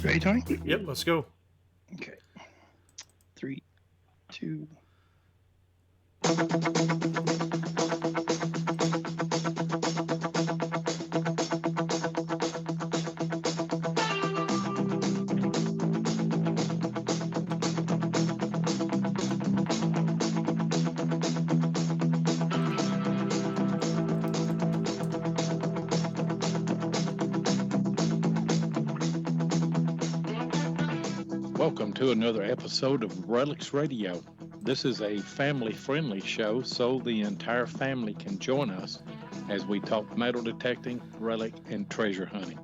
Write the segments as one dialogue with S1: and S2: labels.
S1: Ready, Tony?
S2: Yep, let's go.
S1: Okay. 3, 2.
S3: Welcome to another episode of Relics Radio. This is a family-friendly show, so the entire family can join us as we talk metal detecting, relic, and treasure hunting.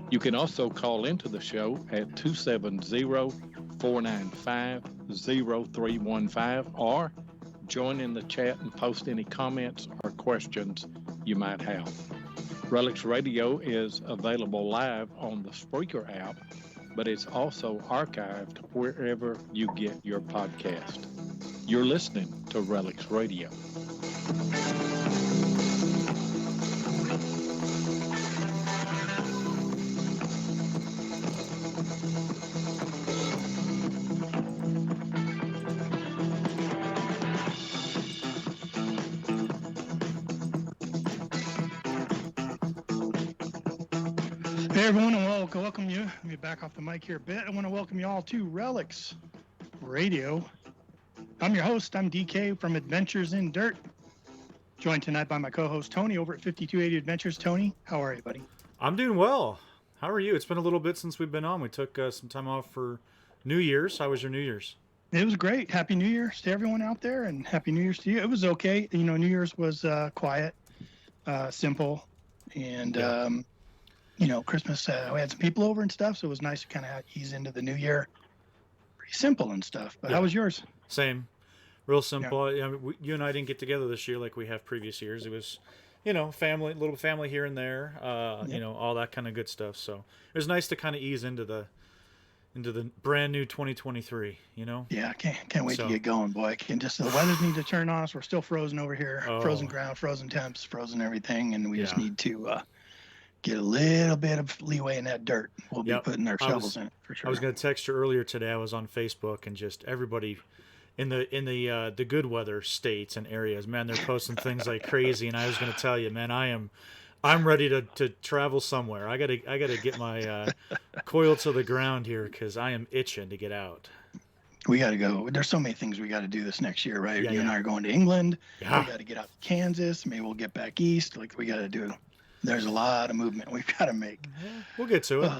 S3: You can also call into the show at 270-495-0315 or join in the chat and post any comments or questions you might have. Relics Radio is available live on the Spreaker app, but it's also archived wherever you get your podcast. You're listening to Relics Radio.
S1: Hey everyone, and welcome you. Let me back off the mic here a bit. I want to welcome you all to Relics Radio. I'm your host. I'm DK from Adventures in Dirt. Joined tonight by my co-host Tony over at 5280 Adventures. Tony, how are you, buddy?
S2: I'm doing well. How are you? It's been a little bit since we've been on. We took some time off for New Year's. How was your New Year's?
S1: It was great. Happy New Year's to everyone out there, and Happy New Year's to you. It was okay. You know, New Year's was quiet, simple, and Christmas, we had some people over and stuff, so it was nice to kind of ease into the new year. Pretty simple and stuff. But how was yours?
S2: Same. Real simple. Yeah. You and I didn't get together this year like we have previous years. It was, family, little family here and there, all that kind of good stuff. So it was nice to kind of ease into the brand new 2023,
S1: Yeah, can't wait to get going, boy. The weathers need to turn on us. We're still frozen over here. Frozen ground, frozen temps, frozen everything, and we just need to get a little bit of leeway in that dirt. We'll be putting our shovels in it for sure.
S2: I was going to text you earlier today. I was on Facebook, and just everybody in the good weather states and areas, man, they're posting things like crazy. And I was going to tell you, man, I'm ready to travel somewhere. I gotta get my coil to the ground here because I am itching to get out.
S1: We got to go. There's so many things we got to do this next year, right? You and I are going to England.
S2: Yeah.
S1: We got to get out to Kansas. Maybe we'll get back east. Like we got to do. There's a lot of movement we've got to make.
S2: We'll get to it.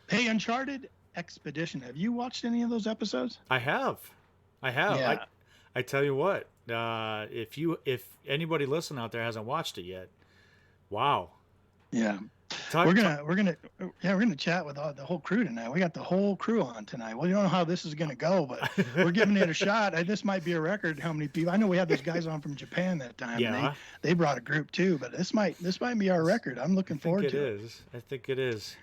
S1: Hey, Uncharted Expedition. Have you watched any of those episodes?
S2: I have.
S1: Yeah.
S2: I tell you what, if anybody listening out there hasn't watched it yet, wow.
S1: Yeah. We're gonna chat with the whole crew tonight. We got the whole crew on tonight. Well, you don't know how this is gonna go, but we're giving it a shot. This might be a record. How many people? I know we had those guys on from Japan that time.
S2: Yeah.
S1: And they brought a group too, but this might be our record. I'm looking forward to it.
S2: I think it is.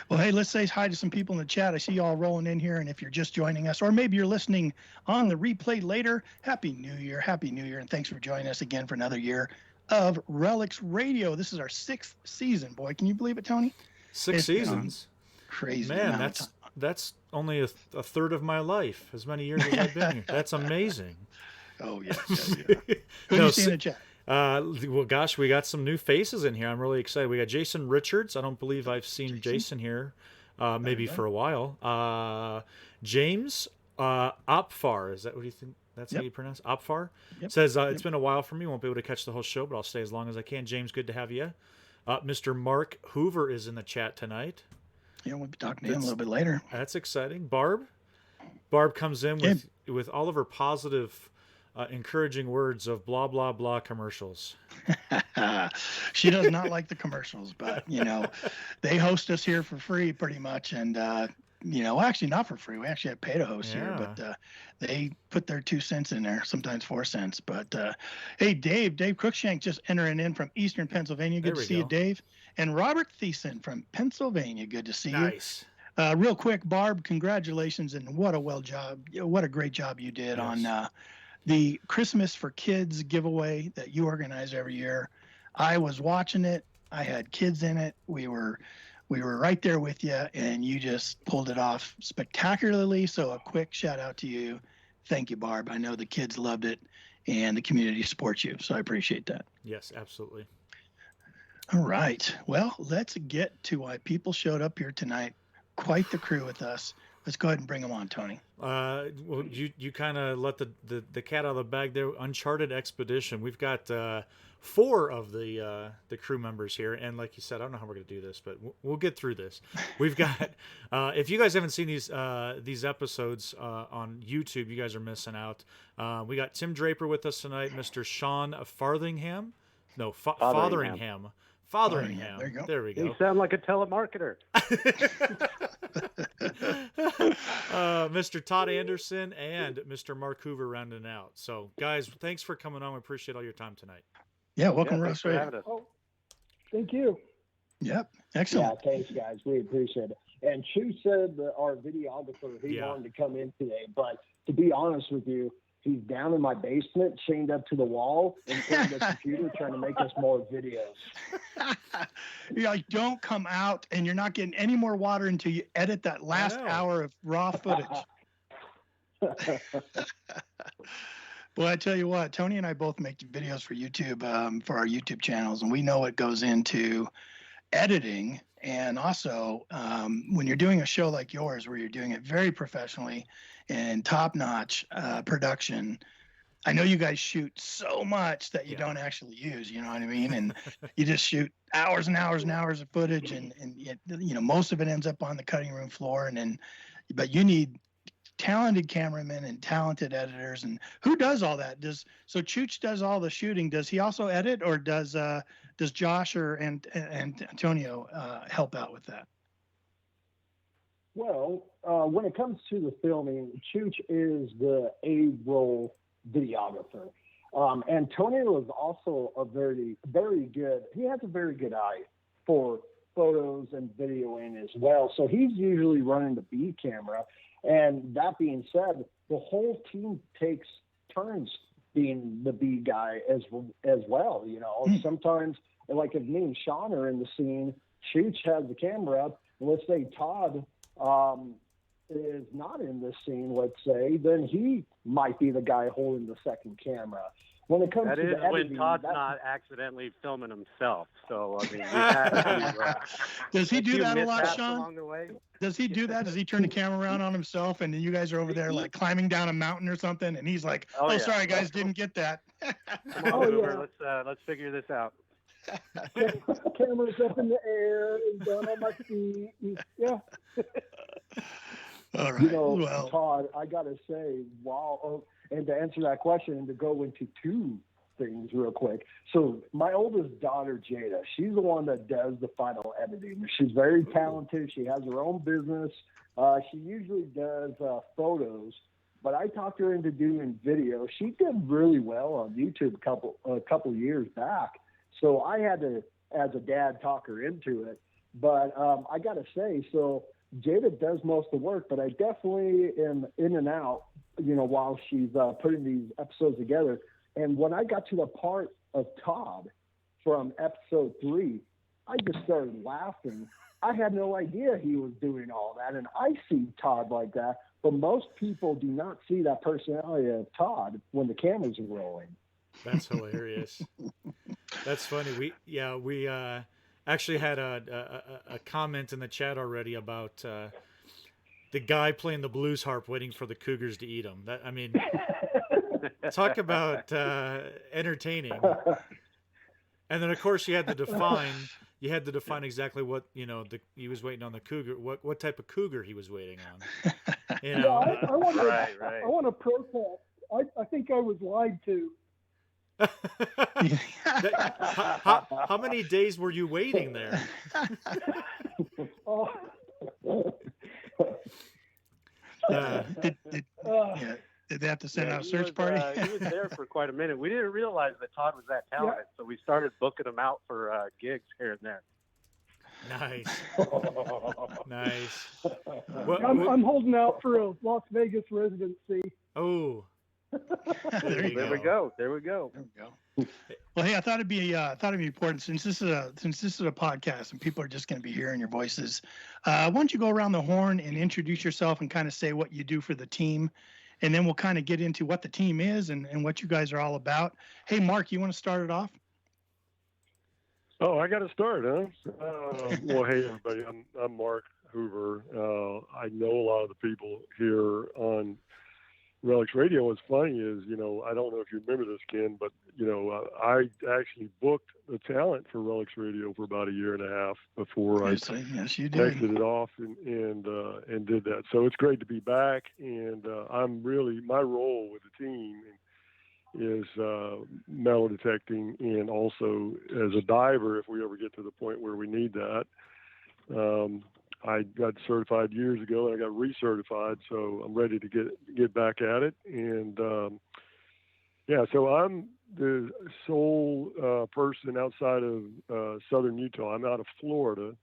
S1: Well, hey, let's say hi to some people in the chat. I see you all rolling in here, and if you're just joining us, or maybe you're listening on the replay later, Happy New Year, and thanks for joining us again for another year of Relics Radio. This is our 6th season, boy. Can you believe it, Tony?
S2: 6 seasons.
S1: Crazy.
S2: Man, that's only a third of my life. As many years as I've been here. That's amazing.
S1: Oh yeah. Who do you see in the chat?
S2: Well, gosh, we got some new faces in here. I'm really excited. We got Jason Richards. I don't believe I've seen Jason here, maybe for a while. James Opfar. Is that what you think? That's how you pronounce it? Opfar?
S1: Yep.
S2: Says, it's been a while for me. Won't be able to catch the whole show, but I'll stay as long as I can. James, good to have you. Mr. Marc Hoover is in the chat tonight.
S1: Yeah, we'll be talking to him a little bit later.
S2: That's exciting. Barb comes in with all of her positive, encouraging words of blah, blah, blah commercials.
S1: She does not like the commercials, but, they host us here for free pretty much. And, actually not for free. We actually have pay to host here, but they put their 2 cents in there, sometimes 4 cents. But hey, Dave Cruikshank just entering in from Eastern Pennsylvania. Good to see you, Dave. And Robert Thiessen from Pennsylvania. Good to see you.
S2: Nice.
S1: Real quick, Barb, congratulations, and what a great job you did on the Christmas for Kids giveaway that you organize every year. I was watching it. I had kids in it. We were right there with you, and you just pulled it off spectacularly. So a quick shout out to you. Thank you, Barb. I know the kids loved it, and the community supports you, so I appreciate that.
S2: Yes, absolutely.
S1: All right. Well, let's get to why people showed up here tonight. Quite the crew with us. Let's go ahead and bring them on, Tony.
S2: Well, you kind of let the cat out of the bag there. Uncharted Expedition. We've got 4 of the crew members here, and like you said, I don't know how we're going to do this, but we'll get through this. We've got if you guys haven't seen these episodes on YouTube, you guys are missing out. We got Tim Draper with us tonight, Mr. Shaun Fotheringham. No, Fotheringham. Fotheringham.
S1: There you go.
S2: There we go.
S4: You sound like a telemarketer.
S2: Mr. Todd Anderson and Mr. Marc Hoover rounding out. So, guys, thanks for coming on. We appreciate all your time tonight.
S1: Yeah, welcome, Relics Radio.
S4: Oh,
S5: thank you.
S1: Yep, excellent.
S5: Yeah, thanks, guys. We appreciate it. And Chu said that our videographer, he wanted to come in today, but to be honest with you, he's down in my basement, chained up to the wall, in front of the computer, trying to make us more videos.
S1: You're like, don't come out, and you're not getting any more water until you edit that last hour of raw footage. Well, I tell you what, Tony and I both make videos for YouTube, for our YouTube channels, and we know what goes into editing. And also, when you're doing a show like yours, where you're doing it very professionally and top-notch production, I know you guys shoot so much that you don't actually use, you know what I mean? And you just shoot hours and hours and hours of footage, and you know, most of it ends up on the cutting room floor. But you need talented cameramen and talented editors. And who does all that? So Chooch does all the shooting. Does he also edit, or does Josh and Antonio help out with that?
S5: Well, when it comes to the filming, Chooch is the A-roll videographer. Antonio is also a very, very good, he has a very good eye for photos and videoing as well. So he's usually running the B camera. And that being said, the whole team takes turns being the B guy as well. You know, sometimes, like if me and Shaun are in the scene, Chooch has the camera up, and let's say Todd is not in this scene, let's say, then he might be the guy holding the second camera. When it comes
S4: that
S5: to
S4: is
S5: the editing,
S4: when Todd's not accidentally filming himself. So, I mean, we've had to,
S1: does he do that a lot, Shaun?
S4: along the way.
S1: Does he do that? Does he turn the camera around on himself, and then you guys are over there like climbing down a mountain or something, and he's like, sorry guys, didn't get that.
S4: Come on, Hoover, let's figure this out.
S5: Camera's up in the air and down on my feet. Yeah.
S1: All right.
S5: You know, Todd, I got to say, and to answer that question and to go into 2 things real quick. So my oldest daughter, Jada, she's the one that does the final editing. She's very talented. She has her own business. She usually does photos, but I talked her into doing video. She did really well on YouTube a couple years back. So I had to, as a dad, talk her into it. But I got to say, so Jada does most of the work, but I definitely am in and out, you know, while she's putting these episodes together. And when I got to the part of Todd from episode 3, I just started laughing. I had no idea he was doing all that. And I see Todd like that, but most people do not see that personality of Todd when the cameras are rolling.
S2: That's hilarious. That's funny. We actually had a comment in the chat already about the guy playing the blues harp waiting for the cougars to eat him. That, I mean, talk about entertaining. And then of course you had to define exactly what, you know, he was waiting on the cougar, what type of cougar he was waiting on. You know,
S5: I want to protest. I think I was lied to.
S2: How many days were you waiting there?
S1: Did they have to send out a search party?
S4: He was there for quite a minute. We didn't realize that Todd was that talented, so we started booking him out for gigs here and there.
S2: Nice. Nice.
S6: I'm holding out for a Las Vegas residency.
S2: Oh.
S1: There
S4: we go.
S1: Well, hey, I thought it'd be important since this is a podcast and people are just going to be hearing your voices. Why don't you go around the horn and introduce yourself and kind of say what you do for the team, and then we'll kind of get into what the team is and what you guys are all about. Hey, Mark, you want to start it off?
S7: Oh, I got to start, huh? Well, hey, everybody. I'm Marc Hoover. I know a lot of the people here on Relics Radio. What's funny is, I don't know if you remember this, Ken, but, I actually booked the talent for Relics Radio for about a year and a half before
S1: Yes, you did.
S7: exited it off and did that. So it's great to be back. And my role with the team is metal detecting, and also as a diver, if we ever get to the point where we need that. I got certified years ago, and I got recertified, so I'm ready to get back at it. And so I'm the sole person outside of southern Utah. I'm out of Florida,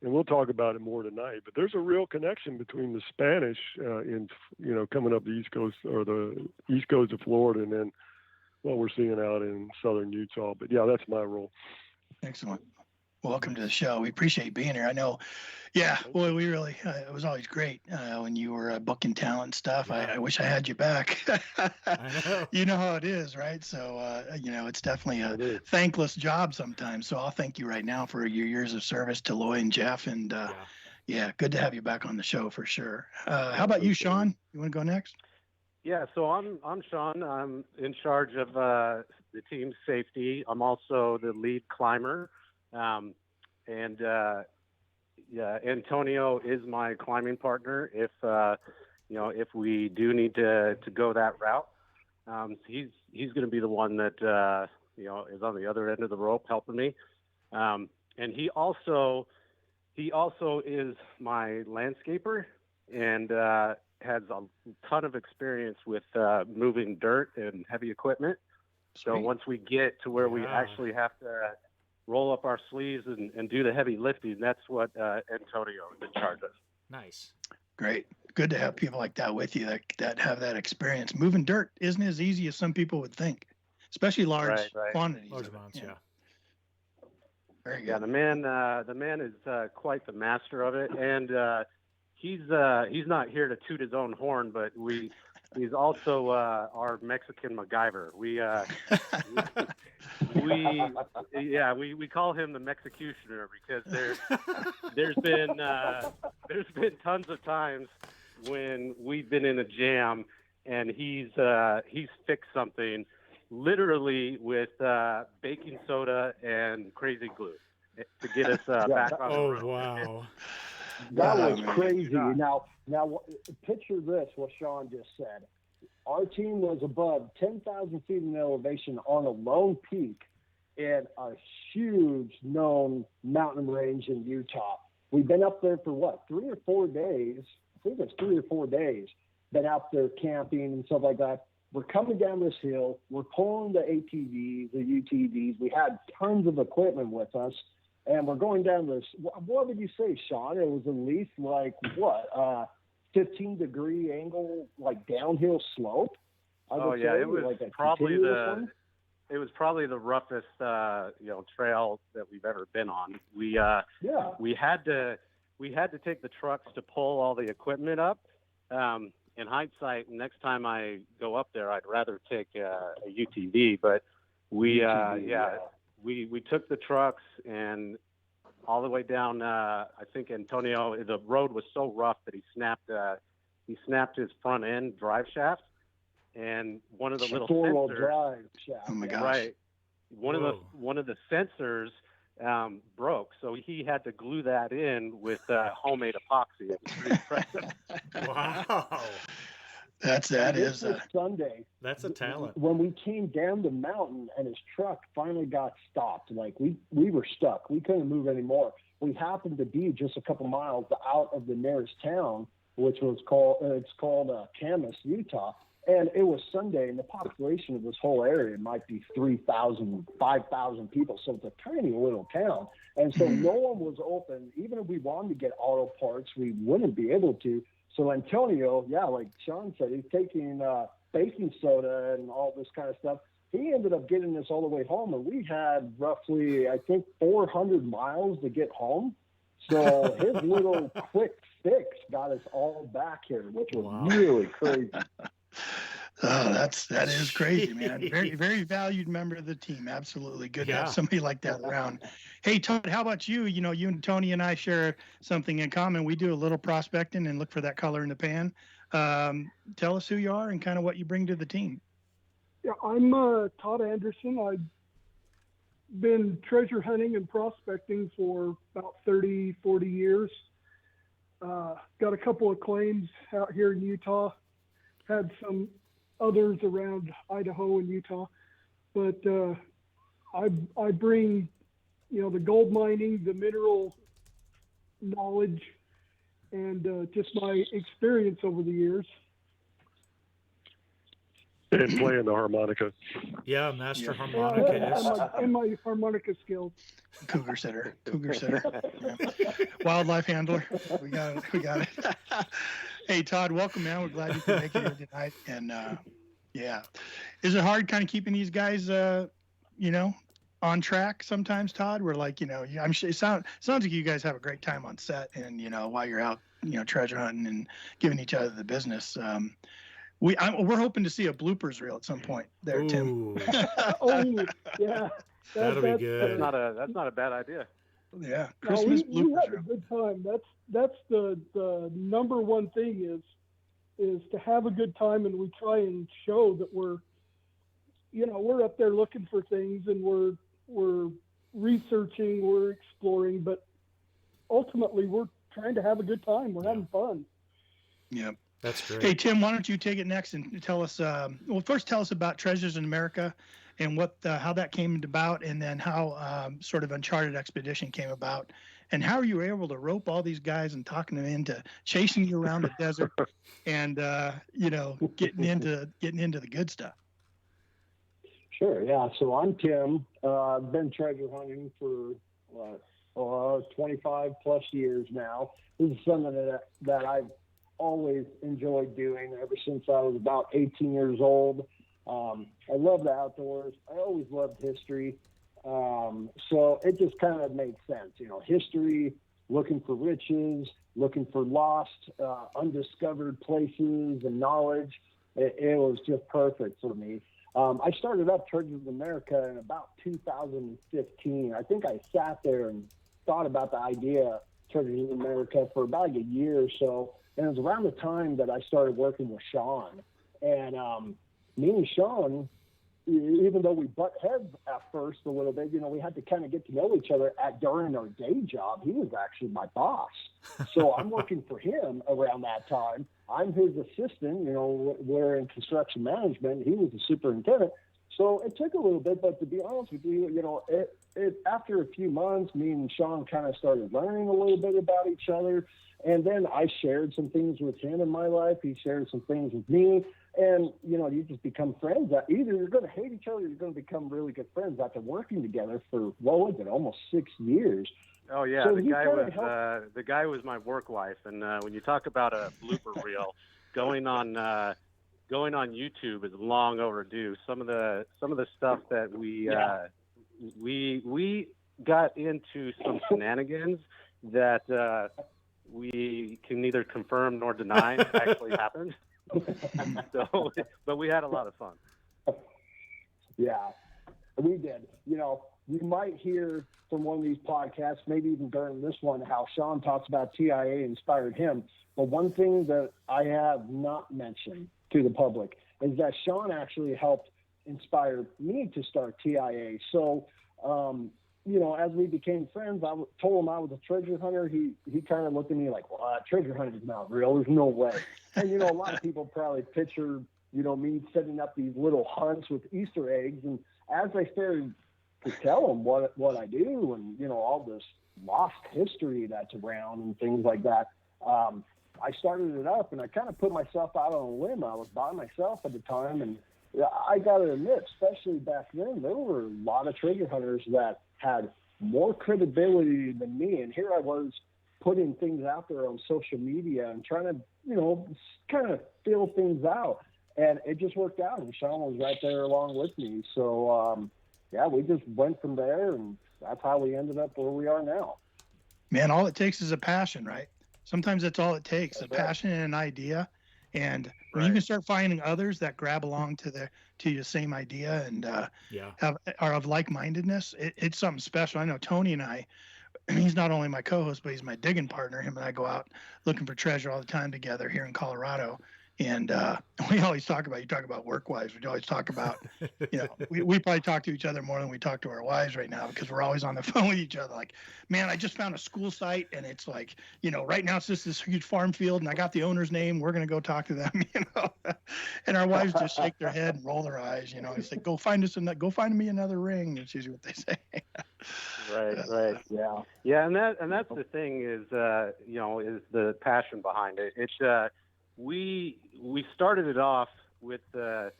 S7: and we'll talk about it more tonight. But there's a real connection between the Spanish coming up the East Coast, or the East Coast of Florida, and then what we're seeing out in southern Utah. But yeah, that's my role.
S1: Excellent. Welcome to the show. We appreciate being here. I know, boy, we really, it was always great when you were booking talent stuff.
S2: Yeah.
S1: I wish I had you back.
S2: I know.
S1: You know how it is, right? So, it's definitely a thankless job sometimes. So I'll thank you right now for your years of service to Loy and Jeff. And good to have you back on the show for sure. How about you, Shaun? You want to go next?
S4: Yeah, so I'm Shaun. I'm in charge of the team's safety. I'm also the lead climber. Antonio is my climbing partner if we do need to go that route. He's going to be the one that is on the other end of the rope helping me. And he also is my landscaper and has a ton of experience with moving dirt and heavy equipment.
S1: Sweet.
S4: So once we get to where we actually have to roll up our sleeves and do the heavy lifting, that's what Antonio is in charge of.
S2: Nice.
S1: Great. Good to have people like that with you that have that experience. Moving dirt isn't as easy as some people would think, especially large quantities.
S2: Large amounts, yeah.
S1: Very good.
S4: Yeah, the man is quite the master of it, and he's not here to toot his own horn, but he's also our Mexican MacGyver. We call him the Mexicutioner because there's been tons of times when we've been in a jam and he's fixed something literally with baking soda and crazy glue to get us back on the road.
S2: Oh wow.
S5: That was crazy. Now, picture this, what Shaun just said. Our team was above 10,000 feet in elevation on a lone peak in a huge known mountain range in Utah. We've been up there for 3 or 4 days? I think it's 3 or 4 days. Been out there camping and stuff like that. We're coming down this hill. We're pulling the ATVs, the UTVs. We had tons of equipment with us. And we're going down this, what would you say, Shaun? It was at least 15-degree angle, downhill slope?
S4: It was probably the roughest, trail that we've ever been on. We had to take the trucks to pull all the equipment up. In hindsight, next time I go up there, I'd rather take a UTV, but we took the trucks and all the way down. I think Antonio, the road was so rough that he snapped his front end drive shaft, and one of the little
S5: four-wheel
S4: sensors.
S5: Drive shaft.
S1: Oh my gosh!
S4: Right, one of the sensors broke, so he had to glue that in with homemade epoxy. It was pretty impressive.
S2: Wow.
S1: That is
S5: Sunday.
S2: That's a talent.
S5: When we came down the mountain and his truck finally got stopped, we were stuck. We couldn't move anymore. We happened to be just a couple miles out of the nearest town, which was called Camas, Utah. And it was Sunday, and the population of this whole area might be 3,000, 5,000 people. So it's a tiny little town. And so no one was open. Even if we wanted to get auto parts, we wouldn't be able to. So Antonio, like Shaun said, he's taking baking soda and all this kind of stuff. He ended up getting us all the way home, and we had roughly, I think, 400 miles to get home. So his little quick fix got us all back here, which was really crazy.
S1: Oh, that is crazy, man. Very, very valued member of the team. Absolutely. Good to have somebody like that around. Hey, Todd, how about you? You know, you and Tony and I share something in common. We do a little prospecting and look for that color in the pan. Tell us who you are and kind of what you bring to the team.
S6: Yeah, I'm Todd Anderson. I've been treasure hunting and prospecting for about 30, 40 years. Got a couple of claims out here in Utah. Had some others around Idaho and Utah, but I bring, the gold mining, the mineral knowledge, and just my experience over the years.
S7: And playing the harmonica.
S2: Yeah, master harmonica.
S6: And my harmonica skills.
S1: Cougar sitter. Wildlife handler. We got it. Hey, Todd, welcome, man. We're glad you could make it here tonight. And, is it hard kind of keeping these guys, on track sometimes, Todd? We're like, I'm sure it sounds like you guys have a great time on set and, while you're out, treasure hunting and giving each other the business. We're hoping to see a bloopers reel at some point there, Tim.
S6: Oh, yeah.
S2: That'll be good.
S4: That's not a bad idea.
S1: Yeah, Christmas
S6: we
S1: bloopers
S6: had a good time. That's the number one thing is to have a good time, and we try and show that we're up there looking for things, and we're researching, we're exploring, but ultimately we're trying to have a good time. We're having fun.
S1: Yeah.
S2: That's great.
S1: Hey, Tim, why don't you take it next and tell us, first tell us about Treasures in America and how that came about, and then how sort of Uncharted Expedition came about, and how you were able to rope all these guys and talking them into chasing you around the desert and, getting into the good stuff.
S5: Sure, yeah. So I'm Tim. I've been treasure hunting for 25 plus years now. This is something that I've always enjoyed doing ever since I was about 18 years old. I love the outdoors. I always loved history. So it just kind of made sense, history, looking for riches, looking for lost, undiscovered places and knowledge. It was just perfect for me. I started up Treasures of America in about 2015. I think I sat there and thought about the idea of Treasures of America for about a year or so. And it was around the time that I started working with Shaun. And me and Shaun, even though we butt heads at first a little bit, we had to kind of get to know each other during our day job. He was actually my boss. So I'm working for him around that time. I'm his assistant, we're in construction management. He was the superintendent. So it took a little bit, but to be honest with you, after a few months, me and Shaun kind of started learning a little bit about each other. And then I shared some things with him in my life. He shared some things with me. And, you just become friends. Either you're going to hate each other or you're going to become really good friends after working together for, almost 6 years.
S4: Oh, yeah. So the guy was my work wife. And when you talk about a blooper reel, going on YouTube is long overdue. Some of the stuff that we got into some shenanigans that we can neither confirm nor deny actually happened. But we had a lot of fun.
S5: Yeah, we did. You might hear from one of these podcasts, maybe even during this one, how Shaun talks about TIA inspired him. But one thing that I have not mentioned to the public is that Shaun actually helped inspire me to start TIA. So, as we became friends, I told him I was a treasure hunter. He kind of looked at me like, well, treasure hunting is not real. There's no way. And, a lot of people probably picture, me setting up these little hunts with Easter eggs. And as I started to tell him what I do and, all this lost history that's around and things like that, I started it up and I kind of put myself out on a limb. I was by myself at the time. And I got to admit, especially back then, there were a lot of treasure hunters that had more credibility than me. And here I was putting things out there on social media and trying to, kind of feel things out. And it just worked out. And Shaun was right there along with me. So, we just went from there, and that's how we ended up where we are now.
S1: Man, all it takes is a passion, right? Sometimes that's all it takes,
S5: That's
S1: a passion and an idea. And when you
S4: Right.
S1: can start finding others that grab along to your same idea and are of like-mindedness, it's something special. I know Tony and I, he's not only my co-host, but he's my digging partner. Him and I go out looking for treasure all the time together here in Colorado. And we always talk about work-wise. We always talk about, we probably talk to each other more than we talk to our wives right now, because we're always on the phone with each other. Like, man, I just found a school site, and it's like, right now it's just this huge farm field, and I got the owner's name. We're going to go talk to them, And our wives just shake their head and roll their eyes, It's like, go find me another ring. That's usually what they say.
S4: Right. Yeah. And that's the thing is, is the passion behind it. It's, we started it off with the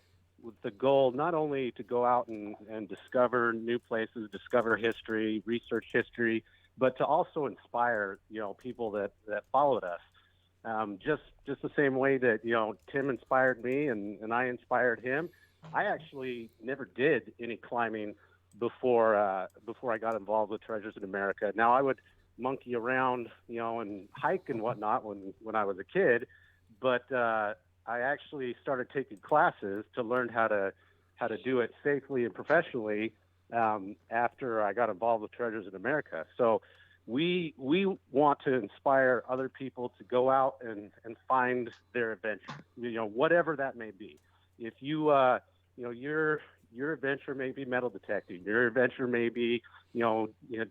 S4: goal not only to go out and discover new places, discover history, research history, but to also inspire, people that followed us. Just the same way that, Tim inspired me and I inspired him. I actually never did any climbing before I got involved with Treasures in America. Now, I would monkey around, and hike and whatnot when I was a kid. But I actually started taking classes to learn how to do it safely and professionally after I got involved with Treasures in America. So we want to inspire other people to go out and find their adventure, whatever that may be. If your adventure may be metal detecting, your adventure may be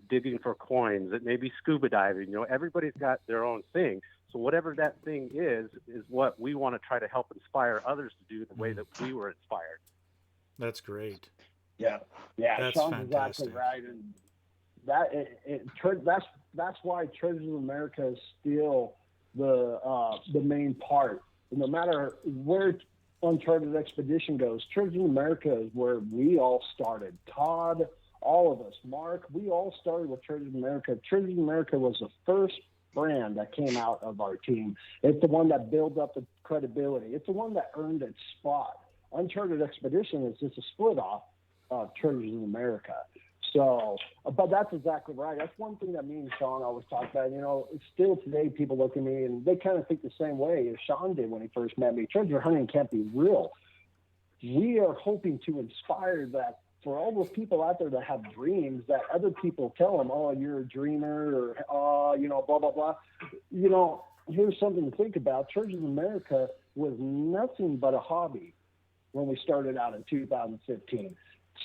S4: digging for coins, it may be scuba diving. Everybody's got their own thing. So whatever that thing is what we want to try to help inspire others to do the way that we were inspired.
S2: That's great.
S5: Yeah.
S2: That's
S5: Shaun's
S2: fantastic.
S5: exactly right, and that's why Treasures of America is still the main part. No matter where Uncharted Expedition goes, Treasures of America is where we all started. Todd, all of us, Marc, we all started with Treasures of America. Treasures of America was the first brand that came out of our team. It's the one that built up the credibility. It's the one that earned its spot. Uncharted Expedition is just a split off of Treasures of America. So, but that's exactly right. That's one thing that me and Shaun always talk about. Still today, people look at me and they kind of think the same way as Shaun did when he first met me. Treasure hunting can't be real. We are hoping to inspire that for all those people out there that have dreams that other people tell them, oh, you're a dreamer, or, blah, blah, blah. Here's something to think about. Treasures of America was nothing but a hobby when we started out in 2015.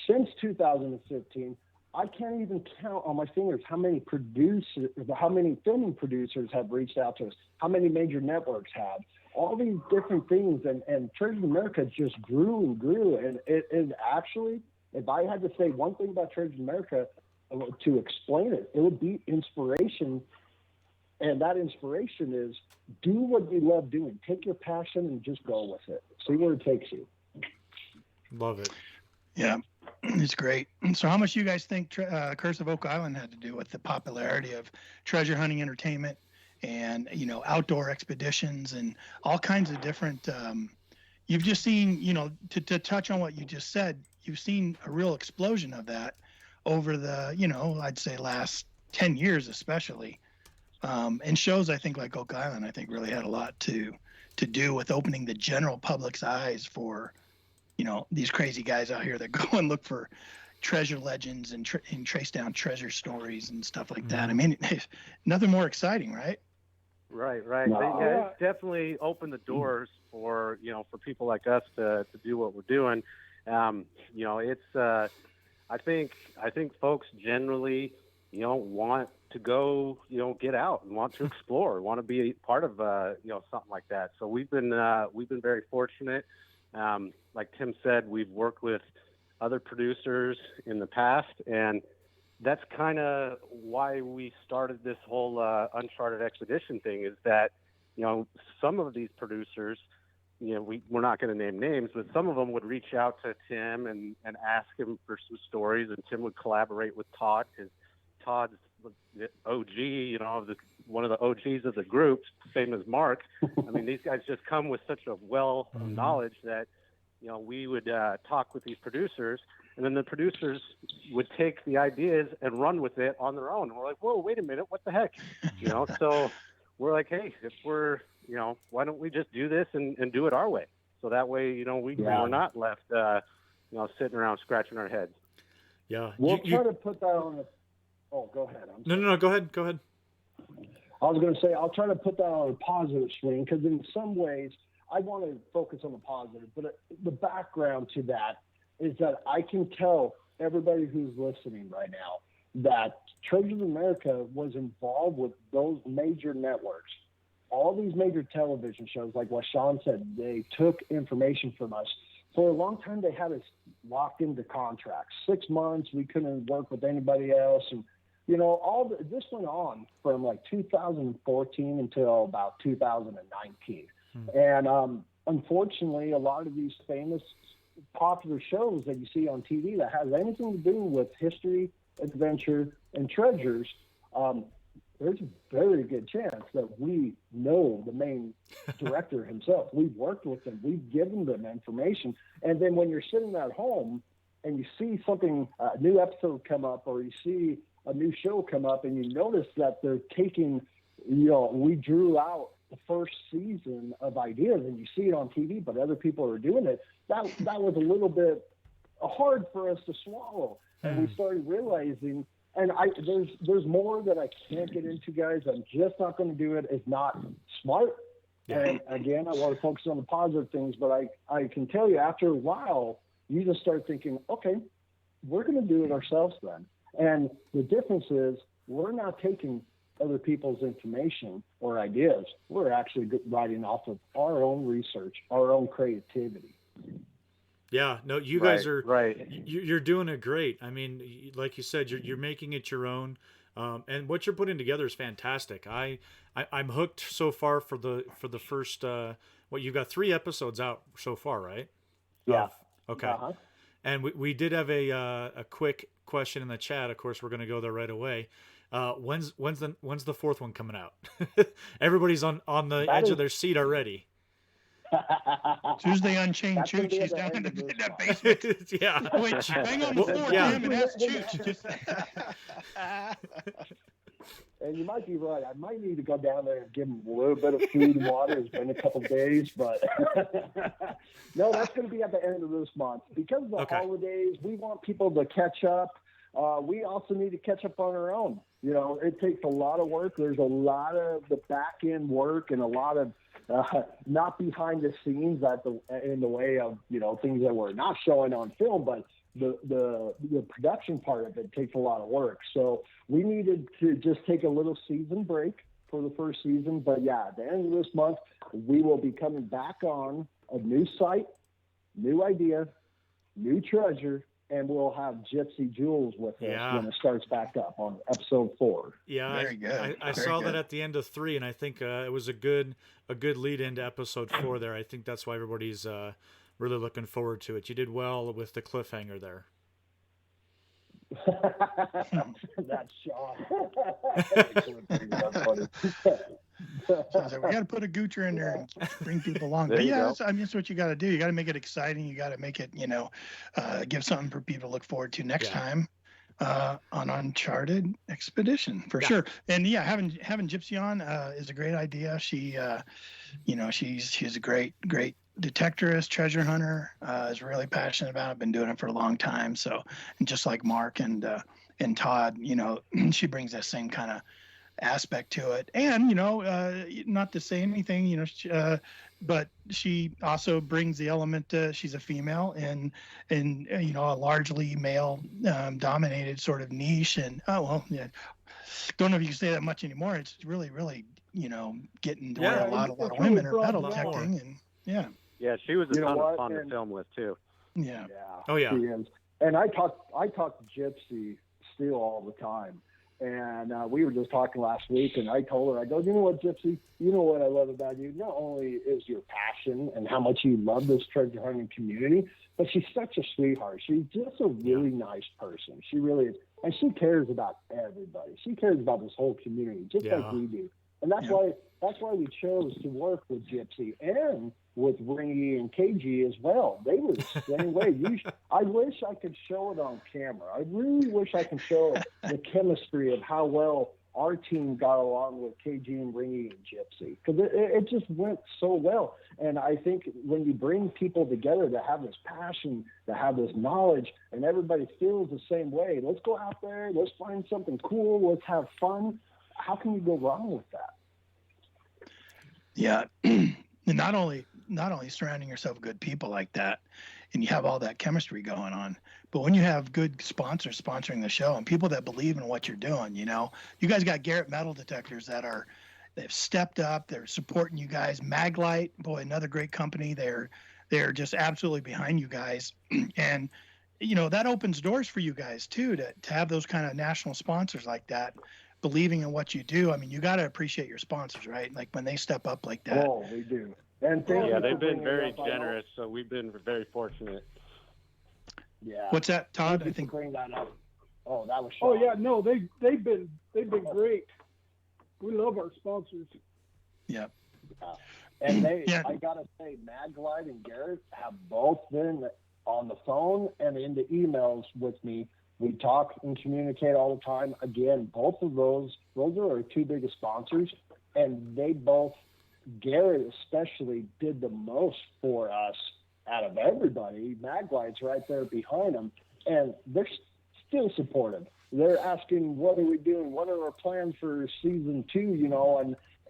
S5: Since 2015, I can't even count on my fingers how many filming producers have reached out to us, how many major networks have. All these different things, and Treasures of America just grew and grew. And it is actually, if I had to say one thing about Treasures of America to explain it, it would be inspiration. And that inspiration is do what you love doing. Take your passion and just go with it. See where it takes you.
S2: Love it.
S1: Yeah, it's great. So how much do you guys think Curse of Oak Island had to do with the popularity of treasure hunting entertainment and, outdoor expeditions and all kinds of different, you've just seen, to touch on what you just said, you've seen a real explosion of that over the, I'd say last 10 years especially. And shows, I think, like Oak Island, I think really had a lot to do with opening the general public's eyes for, these crazy guys out here that go and look for treasure legends and trace down treasure stories and stuff like that. I mean, nothing more exciting, right?
S4: Right.
S5: No.
S4: It's definitely opened the doors for people like us to do what we're doing. It's I think folks generally want to go get out and want to explore, want to be part of something like that. So we've been very fortunate. Like Tim said, we've worked with other producers in the past, and that's kind of why we started this whole Uncharted Expedition thing, is that, some of these producers, we're not going to name names, but some of them would reach out to Tim and ask him for some stories, and Tim would collaborate with Todd, because Todd's the OG, one of the OGs of the group, same as Marc. I mean, these guys just come with such a well of knowledge that, we would talk with these producers, and then the producers would take the ideas and run with it on their own. And we're like, whoa, wait a minute, what the heck? So we're like, hey, if we're, why don't we just do this and do it our way? So that way, we're not left, sitting around scratching our heads.
S2: Yeah.
S5: We'll try to put that on a... Oh, go ahead.
S2: No, go ahead.
S5: I was going to say, I'll try to put that on a positive swing, because in some ways, I want to focus on the positive. But the background to that is that I can tell everybody who's listening right now that Treasures of America was involved with those major networks. All these major television shows, like what Shaun said, they took information from us. For a long time, they had us locked into contracts. 6 months, we couldn't work with anybody else. And, this went on from like 2014 until about 2019. And unfortunately, a lot of these famous, popular shows that you see on TV that has anything to do with history, adventure, and treasures, there's a very good chance that we know the main director himself. We've worked with him. We've given them information. And then when you're sitting at home and you see something, a new episode come up, or you see a new show come up, and you notice that they're taking, we drew out the first season of ideas, and you see it on TV, but other people are doing it. That was a little bit hard for us to swallow. And we started realizing, and there's more that I can't get into, guys. I'm just not going to do it. It's not smart. Yeah. And again, I want to focus on the positive things, but I can tell you, after a while, you just start thinking, okay, we're going to do it ourselves then. And the difference is, we're not taking other people's information or ideas. We're actually writing off of our own research, our own creativity.
S2: Yeah, no, you guys are
S4: right.
S2: You're doing it great. I mean, like you said, you're making it your own, and what you're putting together is fantastic. I'm hooked so far for the first. You've got 3 episodes out so far, right?
S5: Yeah.
S2: Okay.
S5: Uh-huh.
S2: And we did have a quick question in the chat. Of course, we're going to go there right away. When's the 4th one coming out? Everybody's on the edge of their seat already.
S1: Tuesday Unchained Chooch. She's down in that basement.
S2: Yeah.
S1: Wait, hang on the floor, Tim, and ask Chooch.
S5: And you might be right. I might need to go down there and give them a little bit of food and water. It's been a couple of days, but no, that's going to be at the end of this month. Because of the holidays, we want people to catch up. We also need to catch up on our own. It takes a lot of work. There's a lot of the back end work and a lot of not behind the scenes in the way of things that we're not showing on film, but the production part of it takes a lot of work. So we needed to just take a little season break for the first season. But yeah, at the end of this month, we will be coming back on a new site, new idea, new treasure, and we'll have Gypsy Jules with us when it starts back up on episode 4.
S2: Yeah,
S1: very good.
S2: I saw that at the end of 3, and I think it was a good lead into episode 4 there. I think that's why everybody's really looking forward to it. You did well with the cliffhanger there.
S5: That's Shaun.
S1: So I said, we got to put a goocher in there and bring people along. But yeah, that's what you got to do. You got to make it exciting. You got to make it, give something for people to look forward to next time on Uncharted Expedition for sure. And yeah, having Gypsy on is a great idea. She, she's a great detectorist, treasure hunter. Is really passionate about it. Been doing it for a long time. So, and just like Marc and Todd, she brings that same kind of aspect to it. And not to say anything, but she also brings the element. She's a female in a largely male dominated sort of niche. And don't know if you can say that much anymore. It's really getting to where a lot of women are metal detecting. And
S4: yeah, she was a ton of fun to film with too.
S5: Oh yeah, she is. And I talk to Gypsy still all the time. And we were just talking last week, and I told her, I go, you know what, Gypsy, you know what I love about you? Not only is your passion and how much you love this treasure hunting community, but she's such a sweetheart. She's just a really nice person. She really is. And she cares about everybody. She cares about this whole community, just like we do. And that's why we chose to work with Gypsy and with Ringy and KG as well. They were the same way. I wish I could show it on camera. I really wish I could show the chemistry of how well our team got along with KG and Ringy and Gypsy, because it just went so well. And I think when you bring people together that have this passion, that have this knowledge, and everybody feels the same way, let's go out there, let's find something cool, let's have fun. How can you go wrong with that?
S1: Yeah. And not only surrounding yourself with good people like that, and you have all that chemistry going on, but when you have good sponsors sponsoring the show and people that believe in what you're doing, you know, you guys got Garrett metal detectors they've stepped up, they're supporting you guys. Maglite, boy, another great company. They're just absolutely behind you guys. And, you know, that opens doors for you guys too, to have those kind of national sponsors like that, believing in what you do. I mean, you got to appreciate your sponsors, right? Like when they step up like that.
S5: Oh, we do. And
S4: they've been very generous, so we've been very fortunate.
S1: Yeah. What's that, Todd?
S5: I think bring that up. Oh, that was.
S6: Shaun. Oh yeah, no, they've been great. We love our sponsors.
S1: Yeah.
S5: And I gotta say, Maglite and Garrett have both been on the phone and in the emails with me. We talk and communicate all the time. Again, both of those are our two biggest sponsors, and they both, Garrett especially, did the most for us out of everybody. Maglite's right there behind them, and they're still supportive. They're asking, what are we doing? What are our plans for season 2, you know?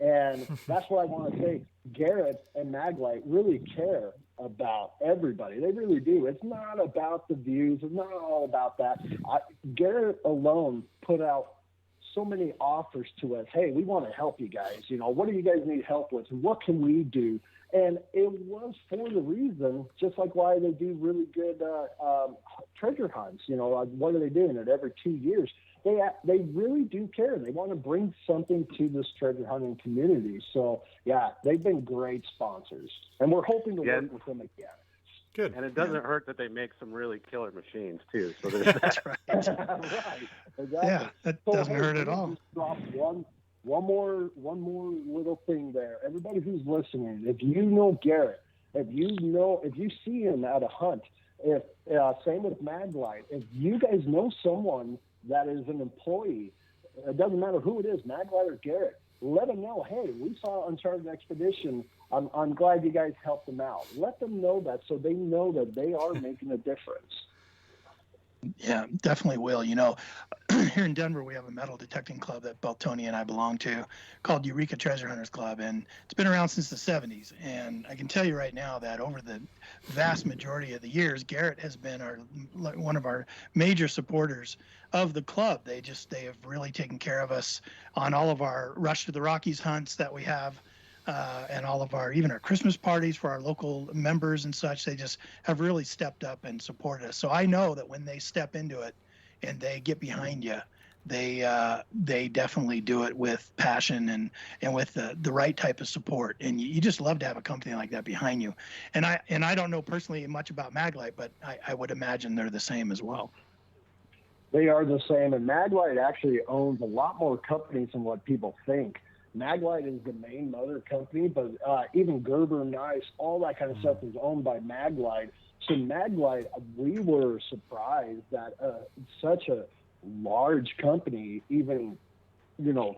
S5: And that's what I want to say. Garrett and Maglite really care about everybody. They really do. It's not about the views. It's not all about that. Garrett alone put out so many offers to us. Hey, we want to help you guys. You know, what do you guys need help with? What can we do? And it was for the reason, just like why they do really good treasure hunts. You know, what are they doing it every 2 years? They really do care. They want to bring something to this treasure hunting community. So, yeah, they've been great sponsors. And we're hoping to work with them again.
S4: Good. And it doesn't hurt that they make some really killer machines, too. So that's
S1: right.
S5: Right. Exactly.
S1: Yeah, that doesn't hurt at all.
S5: Just drop one more little thing there. Everybody who's listening, if you know Garrett, if you see him at a hunt, same with Maglite, if you guys know someone that is an employee, it doesn't matter who it is, Maglite or Garrett, let them know, hey, we saw Uncharted Expedition. I'm glad you guys helped them out. Let them know that, so they know that they are making a difference.
S1: Yeah, definitely will. You know, here in Denver, we have a metal detecting club that both Tony and I belong to called Eureka Treasure Hunters Club, and it's been around since the 70s. And I can tell you right now that over the vast majority of the years, Garrett has been one of our major supporters of the club. They have really taken care of us on all of our Rush to the Rockies hunts that we have. And all of even our Christmas parties for our local members and such, they just have really stepped up and supported us. So I know that when they step into it and they get behind you, they definitely do it with passion and with the right type of support. And you just love to have a company like that behind you. And I don't know personally much about Maglite, but I would imagine they're the same as well.
S5: They are the same, and Maglite actually owns a lot more companies than what people think. Maglite is the main mother company, but even Gerber Knives, all that kind of stuff is owned by Maglite. So Maglite, we were surprised that such a large company even,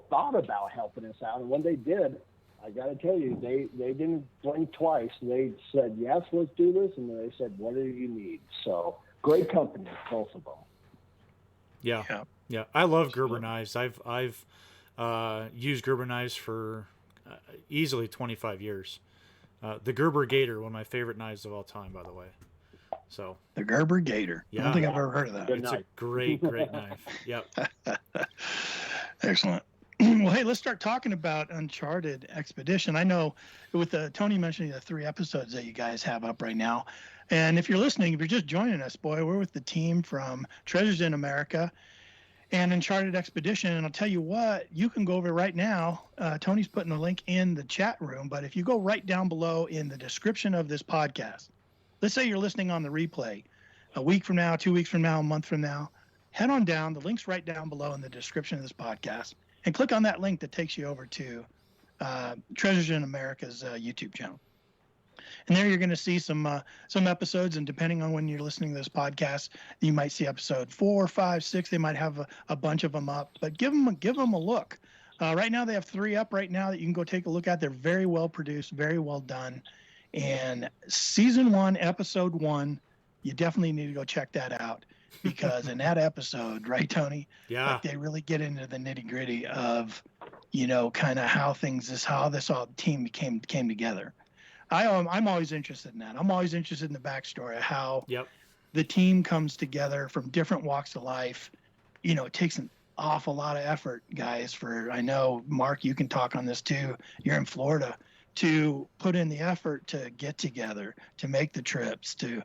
S5: thought about helping us out. And when they did, I got to tell you, they didn't blink twice. They said, yes, let's do this. And they said, what do you need? So great company, both of them.
S2: Yeah. I love Gerber Knives. I've used Gerber knives for easily 25 years. The Gerber Gator, one of my favorite knives of all time, by the way. So
S1: the Gerber Gator. Yeah. I don't think I've ever heard of that.
S2: It's a great knife. Yep.
S1: Excellent. Well, hey, let's start talking about Uncharted Expedition. I know with Tony mentioning the 3 episodes that you guys have up right now. And if you're listening, if you're just joining us, boy, we're with the team from Treasures in America. and Uncharted Expedition. And I'll tell you what, you can go over right now. Tony's putting the link in the chat room, but if you go right down below in the description of this podcast, let's say you're listening on the replay a week from now, 2 weeks from now, a month from now, head on down. The link's right down below in the description of this podcast, and click on that link that takes you over to Treasures in America's YouTube channel. And there you're going to see some episodes, and depending on when you're listening to this podcast, you might see episode 4, 5, 6. They might have a bunch of them up, but give them a look. Right now they have 3 up right now that you can go take a look at. They're very well produced, very well done. And season 1, episode 1, you definitely need to go check that out, because in that episode, right, Tony?
S2: Yeah.
S1: Like, they really get into the nitty gritty of, kind of how this all team came together. I'm always interested in that. I'm always interested in the backstory of how the team comes together from different walks of life. It takes an awful lot of effort, guys. I know, Mark, you can talk on this too. You're in Florida, to put in the effort to get together, to make the trips, to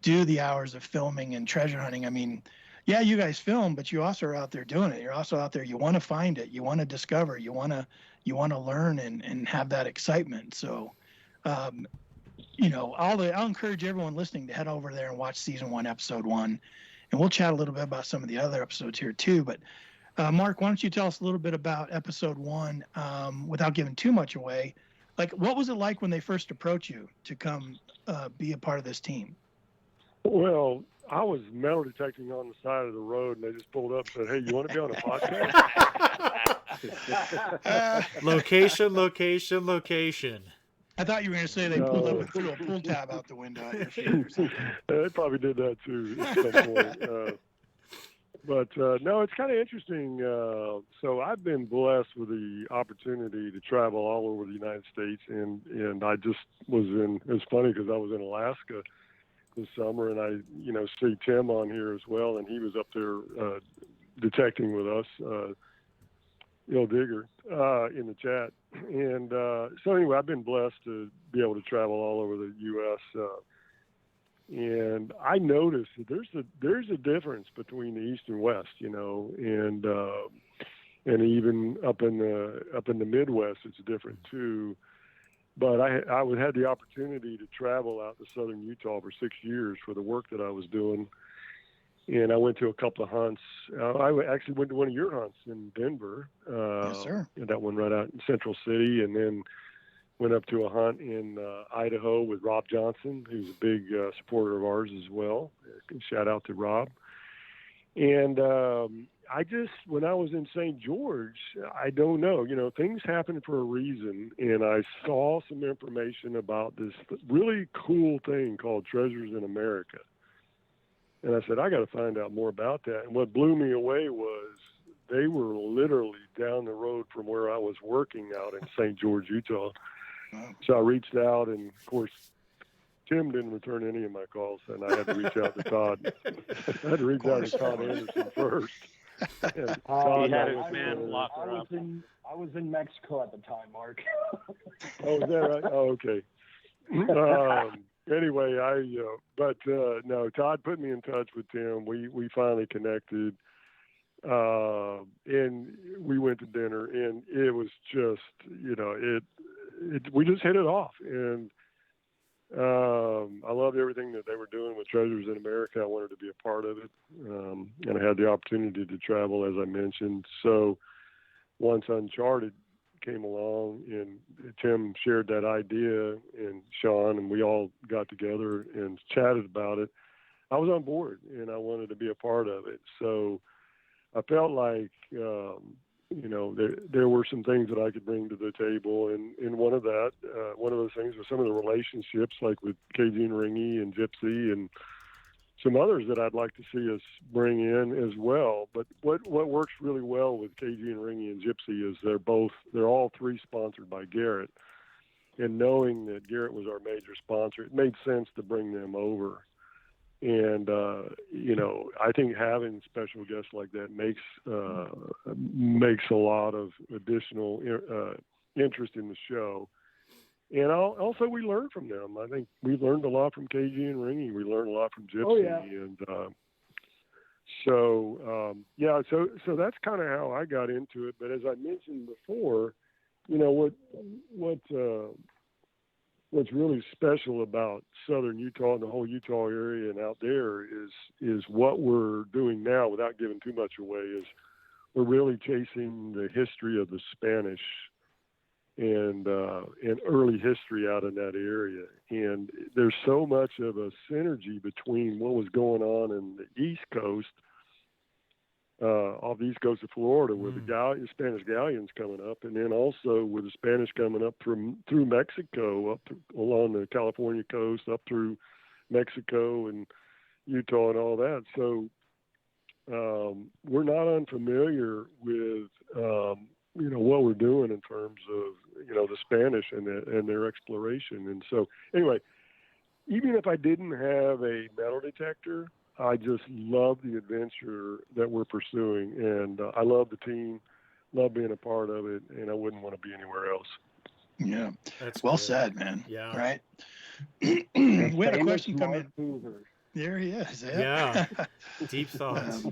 S1: do the hours of filming and treasure hunting. I mean, yeah, you guys film, but you also are out there doing it. You're also out there. You want to find it. You want to discover. You want to learn and have that excitement. So. I'll encourage everyone listening to head over there and watch season 1, episode 1, and we'll chat a little bit about some of the other episodes here too. But Mark, why don't you tell us a little bit about episode 1 without giving too much away? Like, what was it like when they first approached you to come be a part of this team?
S7: Well, I was metal detecting on the side of the road, and they just pulled up and said, "Hey, you want to be on a podcast?"
S2: Location.
S1: I thought you were going to say they pulled up and threw a pull tab out the window at your feet or something.
S7: They probably did that too at some point. But no, it's kind of interesting. So I've been blessed with the opportunity to travel all over the United States, and I just was in. It's funny because I was in Alaska this summer, and I see Tim on here as well, and he was up there detecting with us. Digger in the chat. And so anyway, I've been blessed to be able to travel all over the U.S. And I noticed that there's a difference between the East and West, and even up in the Midwest, it's different too. But I had the opportunity to travel out to southern Utah for 6 years for the work that I was doing. And I went to a couple of hunts. I actually went to one of your hunts in Denver.
S1: Yes, sir.
S7: That one right out in Central City. And then went up to a hunt in Idaho with Rob Johnson, who's a big supporter of ours as well. Shout out to Rob. And when I was in St. George, I don't know, things happen for a reason. And I saw some information about this really cool thing called Treasures in America. And I said, I got to find out more about that. And what blew me away was they were literally down the road from where I was working out in St. George, Utah. So I reached out, and of course, Tim didn't return any of my calls, and I had to reach out to Todd. I had to reach out to Todd Anderson first. And Todd,
S4: he had his man locked up.
S5: I was in Mexico at the time, Mark.
S7: Oh, is that right? Oh, okay. Anyway, no, Todd put me in touch with Tim. We finally connected, and we went to dinner, and it was just, we just hit it off. And I loved everything that they were doing with Treasures in America. I wanted to be a part of it, and I had the opportunity to travel, as I mentioned. So once Uncharted came along and Tim shared that idea, and Shaun, and we all got together and chatted about it, I was on board and I wanted to be a part of it. So I felt like, there were some things that I could bring to the table. And one of those things was some of the relationships, like with KG and Ringy and Gypsy and some others that I'd like to see us bring in as well. But what works really well with KG and Ringy and Gypsy is they're all 3 sponsored by Garrett. And knowing that Garrett was our major sponsor, it made sense to bring them over. And, I think having special guests like that makes a lot of additional interest in the show. And also we learned from them. I think we learned a lot from KG and Ringy. We learned a lot from Gypsy.
S5: Oh, yeah.
S7: And So so that's kind of how I got into it. But as I mentioned before, what's really special about southern Utah and the whole Utah area and out there is what we're doing now, without giving too much away, is we're really chasing the history of the Spanish and early history out in that area. And there's so much of a synergy between what was going on in the East Coast, off the east coast of Florida, with the Spanish galleons coming up, and then also with the Spanish coming up through Mexico, along the California coast, up through Mexico and Utah and all that. So we're not unfamiliar with what we're doing in terms of the Spanish and their exploration. And so anyway, even if I didn't have a metal detector, I just love the adventure that we're pursuing, and I love the team, love being a part of it, and I wouldn't want to be anywhere else.
S1: Yeah,
S2: that's
S1: well
S2: good.
S1: said, man.
S2: Yeah,
S1: right. We had a question come
S5: Marc
S1: in.
S5: Hoover.
S1: There he is.
S2: Yeah. Deep thoughts.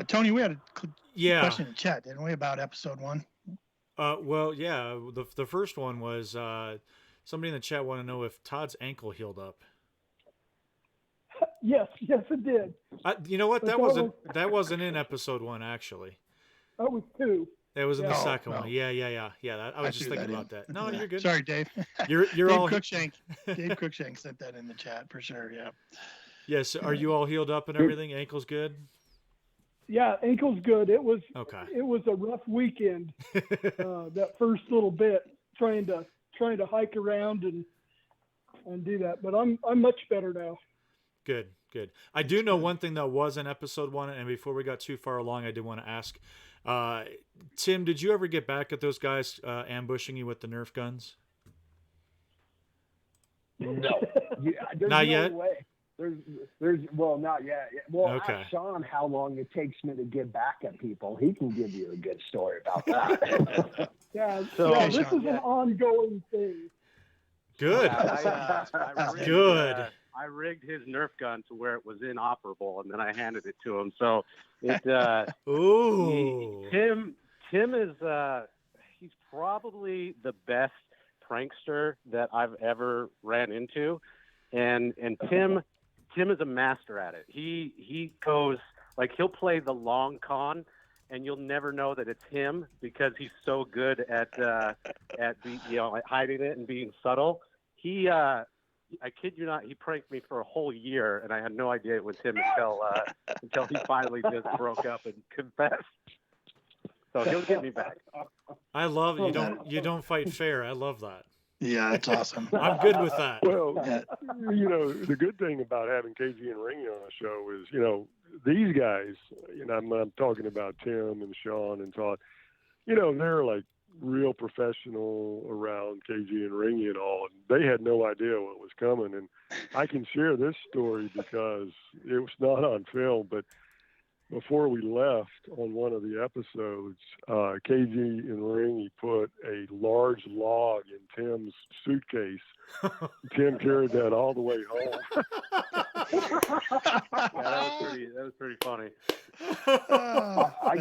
S1: Tony, we had a question
S2: Yeah.
S1: in chat, didn't we, about episode 1?
S2: Well, yeah. The first one was somebody in the chat wanted to know if Todd's ankle healed up.
S6: Yes, it did.
S2: You know what? That wasn't in episode 1, actually.
S6: That was 2.
S2: It was in the second
S1: Oh.
S2: one. Yeah. I was just thinking about that. No, you're good.
S1: Sorry, Dave.
S2: You're
S1: Dave
S2: all
S1: Cruikshank. Dave Cruikshank sent that in the chat for sure. Yeah.
S2: Yes. Are you all healed up and everything? Ankle's good.
S6: Yeah, ankle's good. It was
S2: Okay.
S6: It was a rough weekend. That first little bit, trying to hike around and do that, but I'm much better now.
S2: Good. I do know one thing that was in episode 1, and before we got too far along, I did want to ask, Tim, did you ever get back at those guys ambushing you with the Nerf guns?
S5: No, there's
S2: Not
S5: no
S2: yet?
S5: way. There's not yet. Well,
S2: Okay.
S5: ask Shaun how long it takes me to get back at people. He can give you a good story about that.
S6: This is an ongoing thing.
S2: Good. Good.
S4: I rigged his Nerf gun to where it was inoperable, and then I handed it to him. So it.
S2: Ooh.
S4: Tim is he's probably the best prankster that I've ever ran into, and Tim is a master at it. He goes, like, he'll play the long con, and you'll never know that it's him because he's so good at hiding it and being subtle. I kid you not, he pranked me for a whole year, and I had no idea it was him until he finally just broke up and confessed. So he'll get me back.
S2: I love it. You don't fight fair. I love that.
S1: Yeah, that's awesome.
S2: I'm good with that.
S7: Well, the good thing about having KG and Ringy on the show is, these guys, I'm talking about Tim and Shaun and Todd, they're like real professional around KG and Ringy and all, and they had no idea what was coming. And I can share this story because it was not on film, but before we left on one of the episodes, KG and Ringy put a large log in Tim's suitcase. Tim carried that all the way home.
S4: That was pretty funny.
S5: I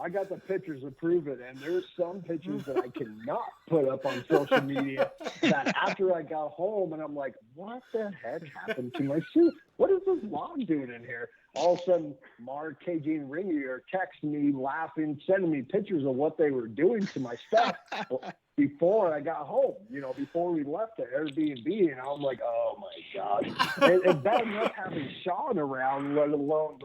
S5: got the pictures to prove it, and there's some pictures that I cannot put up on social media that after I got home, and I'm like, what the heck happened to my suit? What is this log doing in here? All of a sudden, Marc, KG, and Ringy are texting me, laughing, sending me pictures of what they were doing to my stuff before I got home, before we left the Airbnb. And I'm like, oh, my gosh. And bad enough having Shaun around, let alone,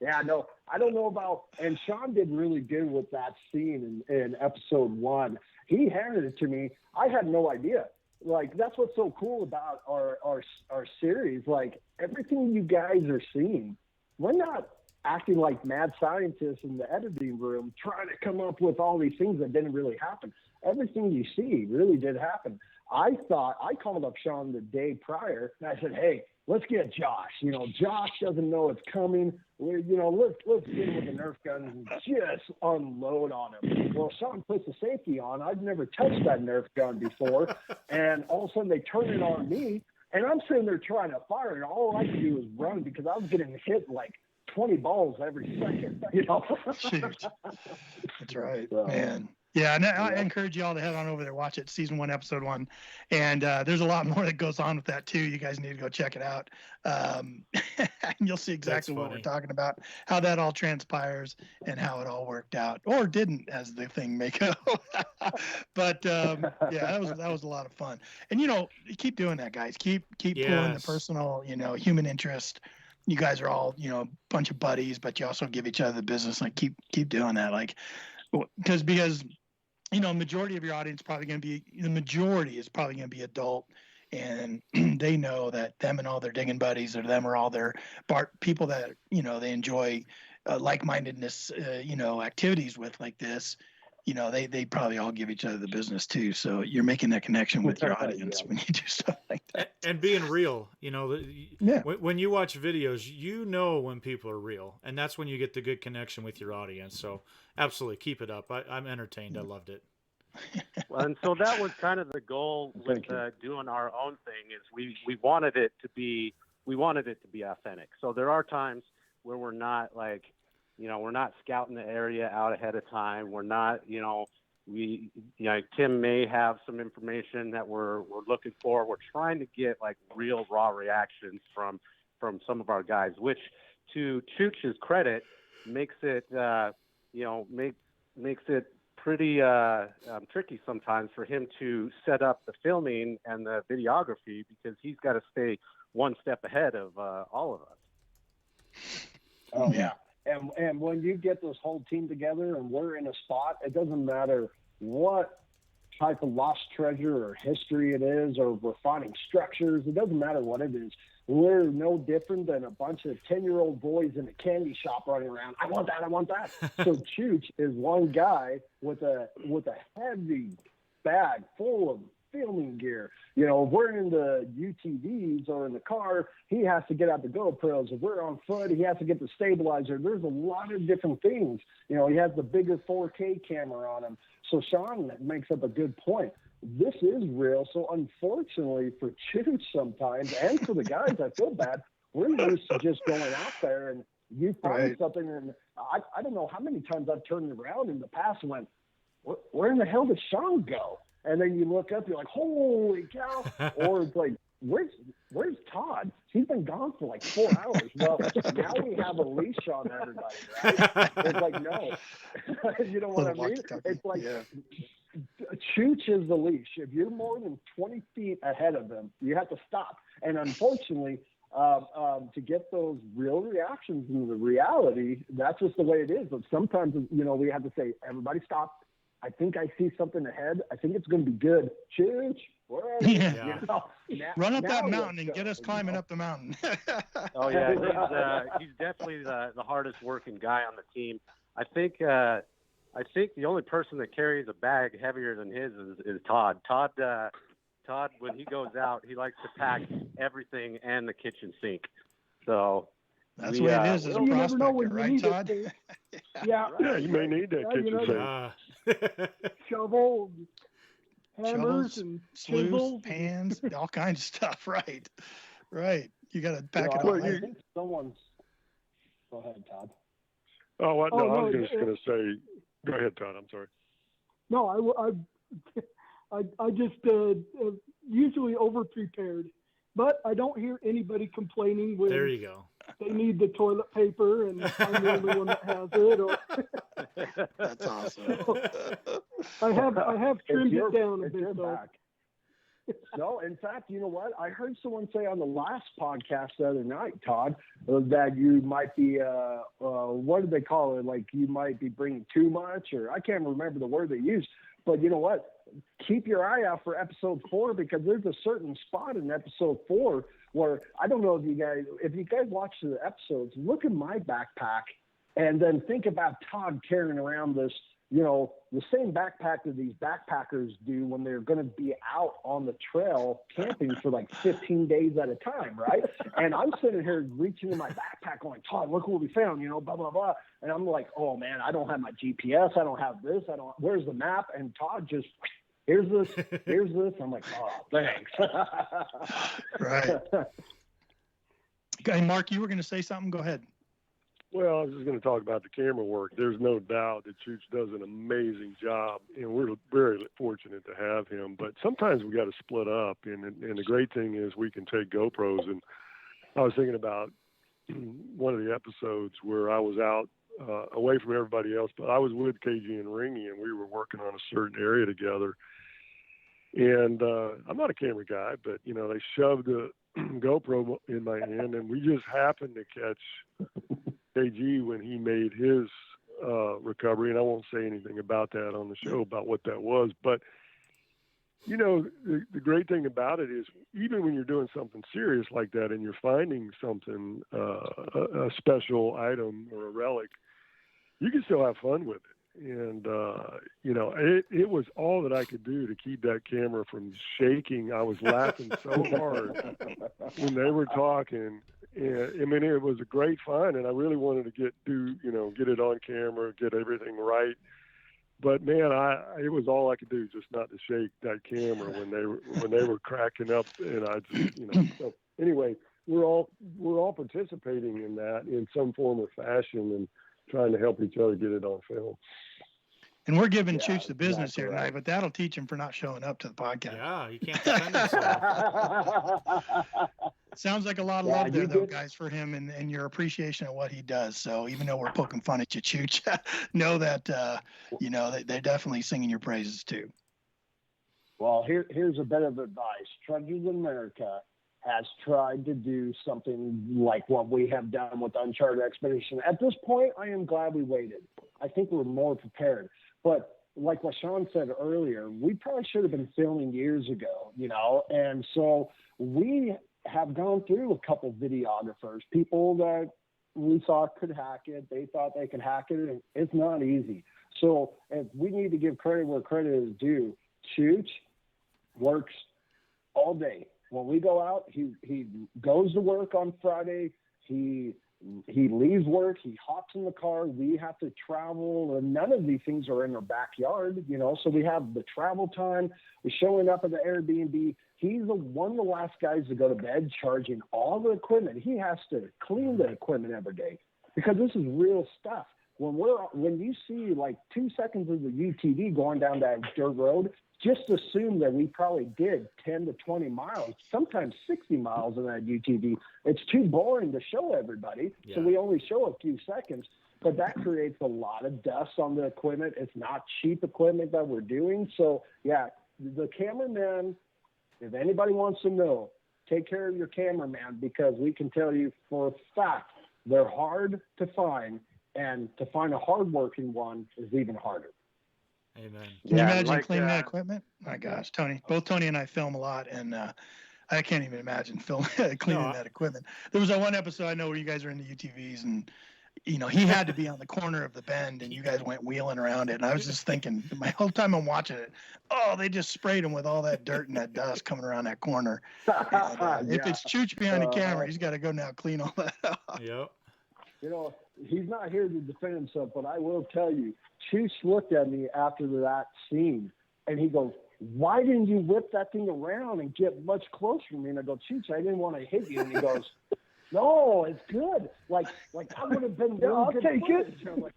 S5: Yeah, no, I don't know about – and Shaun did really good with that scene in episode 1. He handed it to me. I had no idea. Like, that's what's so cool about our series. Like, everything you guys are seeing, we're not acting like mad scientists in the editing room trying to come up with all these things that didn't really happen. Everything you see really did happen. I called up Shaun the day prior, and I said, hey, let's get Josh. Josh doesn't know it's coming. Let's get him with the Nerf guns and just unload on him. Well, Shaun puts the safety on. I've never touched that Nerf gun before. And all of a sudden they turn it on me. And I'm sitting there trying to fire, and all I could do was run because I was getting hit like 20 balls every second, you know?
S1: Shoot. That's right,
S5: So,
S1: man. Yeah, and I encourage you all to head on over there, watch it, season 1, episode 1. And there's a lot more that goes on with that too. You guys need to go check it out. And you'll see exactly what we're talking about, how that all transpires and how it all worked out, or didn't, as the thing may go. But yeah, that was a lot of fun. And keep doing that, guys. Keep pulling the personal, human interest. You guys are all, a bunch of buddies, but you also give each other the business. Like keep doing that. Like, because majority of your audience is probably going to be adult, and they know that them and all their digging buddies, or them or all their people that they enjoy like-mindedness activities with, like this. They probably all give each other the business too. So you're making that connection with your audience when you do stuff like that. And
S2: being real, when you watch videos, when people are real, and that's when you get the good connection with your audience. So absolutely keep it up. I'm entertained. I loved it.
S4: Well, and so that was kind of the goal with doing our own thing, is we wanted it to be authentic. So there are times where we're not we're not scouting the area out ahead of time. We're not, Tim may have some information that we're looking for. We're trying to get like real raw reactions from some of our guys, which, to Chooch's credit, makes it makes it pretty tricky sometimes for him to set up the filming and the videography, because he's got to stay one step ahead of all of us.
S5: Oh yeah. And when you get this whole team together and we're in a spot, it doesn't matter what type of lost treasure or history it is, or we're finding structures. It doesn't matter what it is. We're no different than a bunch of 10-year-old boys in a candy shop running around. I want that. So Chooch is one guy with a heavy bag full of filming gear. If we're in the UTVs or in the car, he has to get out the GoPros. If we're on foot, he has to get the stabilizer. There's a lot of different things. He has the bigger 4K camera on him. So Shaun makes up a good point. This is real. So unfortunately for Chooch sometimes, and for the guys, I feel bad. We're used to just going out there and you find something, and I don't know how many times I've turned around in the past and went, where in the hell did Shaun go? And then you look up, you're like, holy cow. Or it's like, where's Todd? He's been gone for like 4 hours. Well, now we have a leash on everybody, right? It's like, no. You know what I mean? It's like, Chooch is the leash. If you're more than 20 feet ahead of him, you have to stop. And unfortunately, to get those real reactions and the reality, that's just the way it is. But sometimes, we have to say, everybody stop. I think I see something ahead. I think it's going to be good. Chooch, where are you?
S1: Yeah. Run up that mountain and get us climbing up the mountain.
S4: Oh yeah, he's definitely the hardest working guy on the team. I think the only person that carries a bag heavier than his is Todd. Todd, when he goes out, he likes to pack everything and the kitchen sink. So
S1: that's the way it is as a prospector, right, Todd?
S5: Yeah,
S7: you may need that kitchen sink.
S5: Shovel, hammers,
S1: shovels,
S5: and
S1: slews,
S5: chisels,
S1: pans, all kinds of stuff. Right. You got to pack it
S5: all.
S1: all.
S5: I think someone's. Go ahead, Todd.
S7: I was just going to say. Go ahead, Todd. I'm sorry.
S6: No, I just usually over prepared, but I don't hear anybody complaining when
S2: there you go.
S6: They need the toilet paper and I'm the only one that has it. Or
S1: that's awesome.
S6: I have trimmed it down a bit though.
S5: No, in fact, you know what? I heard someone say on the last podcast the other night, Todd, that you might be, what did they call it? Like you might be bringing too much, or I can't remember the word they used. But you know what? Keep your eye out for episode 4, because there's a certain spot in episode 4 where I don't know if you guys watch the episodes, look at my backpack and then think about Todd carrying around this, the same backpack that these backpackers do when they're going to be out on the trail camping for like 15 days at a time, right? And I'm sitting here reaching in my backpack going, Todd, look what we found, blah, blah, blah. And I'm like, oh, man, I don't have my GPS. I don't have this. Where's the map? And Todd just here's this. I'm like, oh, thanks.
S1: Right. Okay, Mark, you were going to say something. Go ahead.
S7: Well, I was just going to talk about the camera work. There's no doubt that Chooch does an amazing job, and we're very fortunate to have him. But sometimes we got to split up, and the great thing is we can take GoPros. And I was thinking about one of the episodes where I was out away from everybody else, but I was with KG and Ringy, and we were working on a certain area together. And I'm not a camera guy, but they shoved a GoPro in my hand, and we just happened to catch KG when he made his recovery. And I won't say anything about that on the show about what that was, but the great thing about it is even when you're doing something serious like that and you're finding something, a special item or a relic, you can still have fun with it. And, it was all that I could do to keep that camera from shaking. I was laughing so hard when they were talking. And, I mean, it was a great find, and I really wanted to get it on camera, get everything right. But man, it was all I could do, just not to shake that camera when they were cracking up. And I just, so anyway, we're all participating in that in some form or fashion, and trying to help each other get it on film.
S1: And we're giving Chooch the business here tonight, but that'll teach him for not showing up to the podcast.
S2: Yeah, you can't defend himself.
S1: Sounds like a lot of love there, though, guys, for him and your appreciation of what he does. So even though we're poking fun at you, Chooch, know that, they're definitely singing your praises, too.
S5: Well, here's a bit of advice. Trudgers America has tried to do something like what we have done with Uncharted Expedition. At this point, I am glad we waited. I think we're more prepared. But like what Shaun said earlier, we probably should have been filming years ago, and so we have gone through a couple videographers, people that we thought could hack it. They thought they could hack it, and it's not easy. So if we need to give credit where credit is due, Chooch works all day. When we go out, he goes to work on Friday. He leaves work. He hops in the car. We have to travel, and none of these things are in our backyard, So we have the travel time. We're showing up at the Airbnb. He's one of the last guys to go to bed, charging all the equipment. He has to clean the equipment every day because this is real stuff. When you see like 2 seconds of the UTV going down that dirt road, just assume that we probably did 10 to 20 miles, sometimes 60 miles in that UTV. It's too boring to show everybody, so we only show a few seconds. But that creates a lot of dust on the equipment. It's not cheap equipment that we're doing. So, the cameraman, if anybody wants to know, take care of your cameraman, because we can tell you for a fact they're hard to find, and to find a hardworking one is even harder.
S2: Amen.
S1: Can you imagine cleaning that equipment? My gosh, both Tony and I film a lot, and I can't even imagine cleaning that equipment. There was that one episode I know where you guys are in the UTVs, and he had to be on the corner of the bend, and you guys went wheeling around it. And I was just thinking, my whole time I'm watching it, they just sprayed him with all that dirt and that dust coming around that corner. And, if it's Chooch behind the camera, he's got to go now clean all that up.
S2: Yep.
S5: He's not here to defend himself, but I will tell you, Chooch looked at me after that scene, and he goes, "Why didn't you whip that thing around and get much closer to me?" And I go, "Chooch, I didn't want to hit you." And he goes, "No, it's good. Like I would have been really
S6: I'll
S5: good
S6: take it."
S5: I'm like,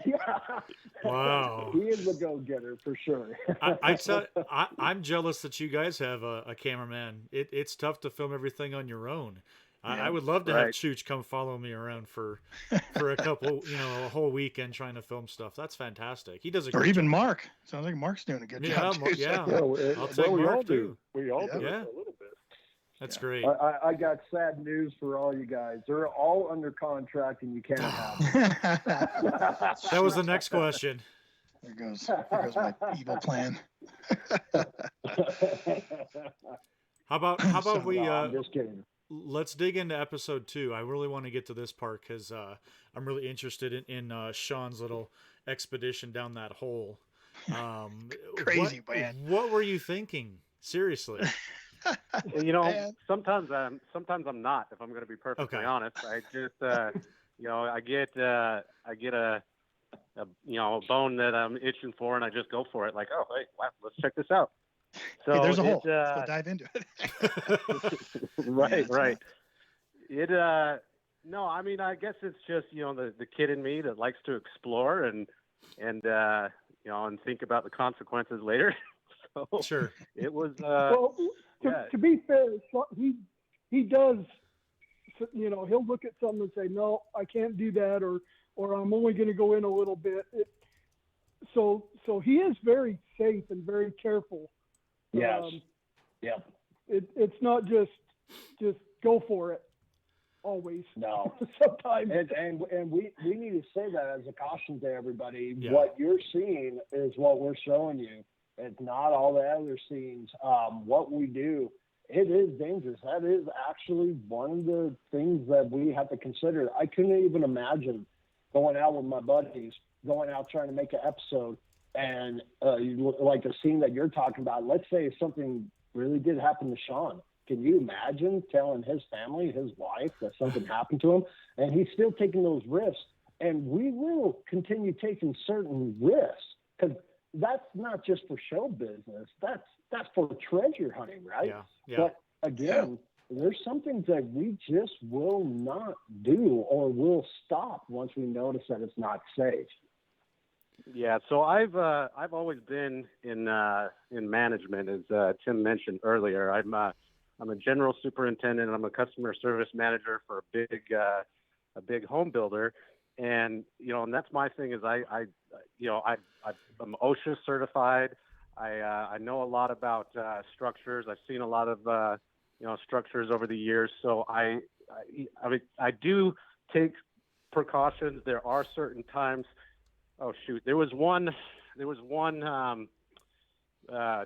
S5: yeah.
S2: Wow.
S5: He is a go-getter for sure.
S2: I'm jealous that you guys have a cameraman. It's tough to film everything on your own. I would love to have Chooch come follow me around for a couple, a whole weekend trying to film stuff. That's fantastic. He does a great
S1: even
S2: job.
S1: Mark. Sounds like Mark's doing a good job.
S2: Yeah.
S7: I'll
S2: take
S7: we
S2: Mark
S7: all
S2: too.
S7: do. We all do
S2: Yeah.
S7: a little bit.
S2: That's great.
S5: I got sad news for all you guys. They're all under contract, and you can't have them.
S2: That was the next question.
S1: There goes my evil plan.
S2: How about we?
S5: I'm just kidding.
S2: Let's dig into episode 2. I really want to get to this part because I'm really interested in Shaun's little expedition down that hole.
S1: Crazy, man.
S2: What were you thinking? Seriously.
S4: Sometimes I'm not. If I'm going to be perfectly honest, I just I get a a bone that I'm itching for, and I just go for it. Like, oh, hey, wow, let's check this out. So
S1: hey, there's a hole. Let's go dive into it.
S4: Right. No, I mean, I guess it's just, the kid in me that likes to explore and think about the consequences later. So
S2: sure.
S4: It was,
S6: to be fair, he does, he'll look at something and say, no, I can't do that, or I'm only going to go in a little bit. So he is very safe and very careful.
S5: Yes.
S6: It's not just go for it always.
S5: No.
S6: Sometimes.
S5: And we need to say that as a caution to everybody.
S2: Yeah.
S5: What you're seeing is what we're showing you. It's not all the other scenes. What we do, it is dangerous. That is actually one of the things that we have to consider. I couldn't even imagine going out with my buddies, going out trying to make an episode, and like the scene that you're talking about. Let's say something really did happen to Shaun. Can you imagine telling his family, his wife, that something happened to him? And he's still taking those risks. And we will continue taking certain risks, because that's not just for show business. That's for treasure hunting, right?
S2: Yeah.
S5: But again, there's some things that we just will not do or will stop once we notice that it's not safe.
S4: Yeah, so I've always been in management, as Tim mentioned earlier. I'm a general superintendent. I'm a customer service manager for a big home builder, and and that's my thing. Is I'm OSHA certified. I know a lot about structures. I've seen a lot of structures over the years. So I do take precautions. There are certain times. Oh shoot! There was one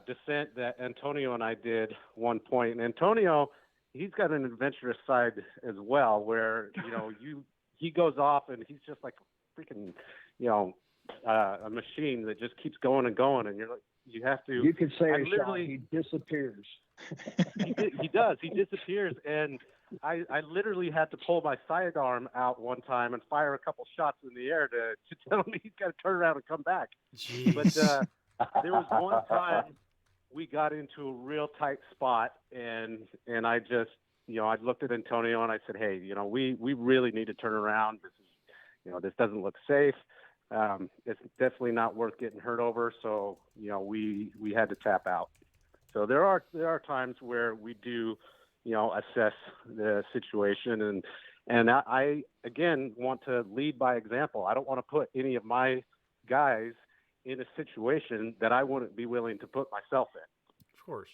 S4: descent that Antonio and I did one point. And Antonio, he's got an adventurous side as well, where he goes off and he's just like freaking a machine that just keeps going and going, and you're like, you have to.
S5: You could say, Shaun, he disappears.
S4: He does. He disappears, and I literally had to pull my sidearm out one time and fire a couple shots in the air to tell him he's got to turn around and come back.
S2: Jeez.
S4: But there was one time we got into a real tight spot, and I just, I looked at Antonio and I said, hey, we really need to turn around. This is, this doesn't look safe. It's definitely not worth getting hurt over. So, we had to tap out. So there are times where we do, assess the situation, and I again want to lead by example. I don't want to put any of my guys in a situation that I wouldn't be willing to put myself in.
S2: Of course.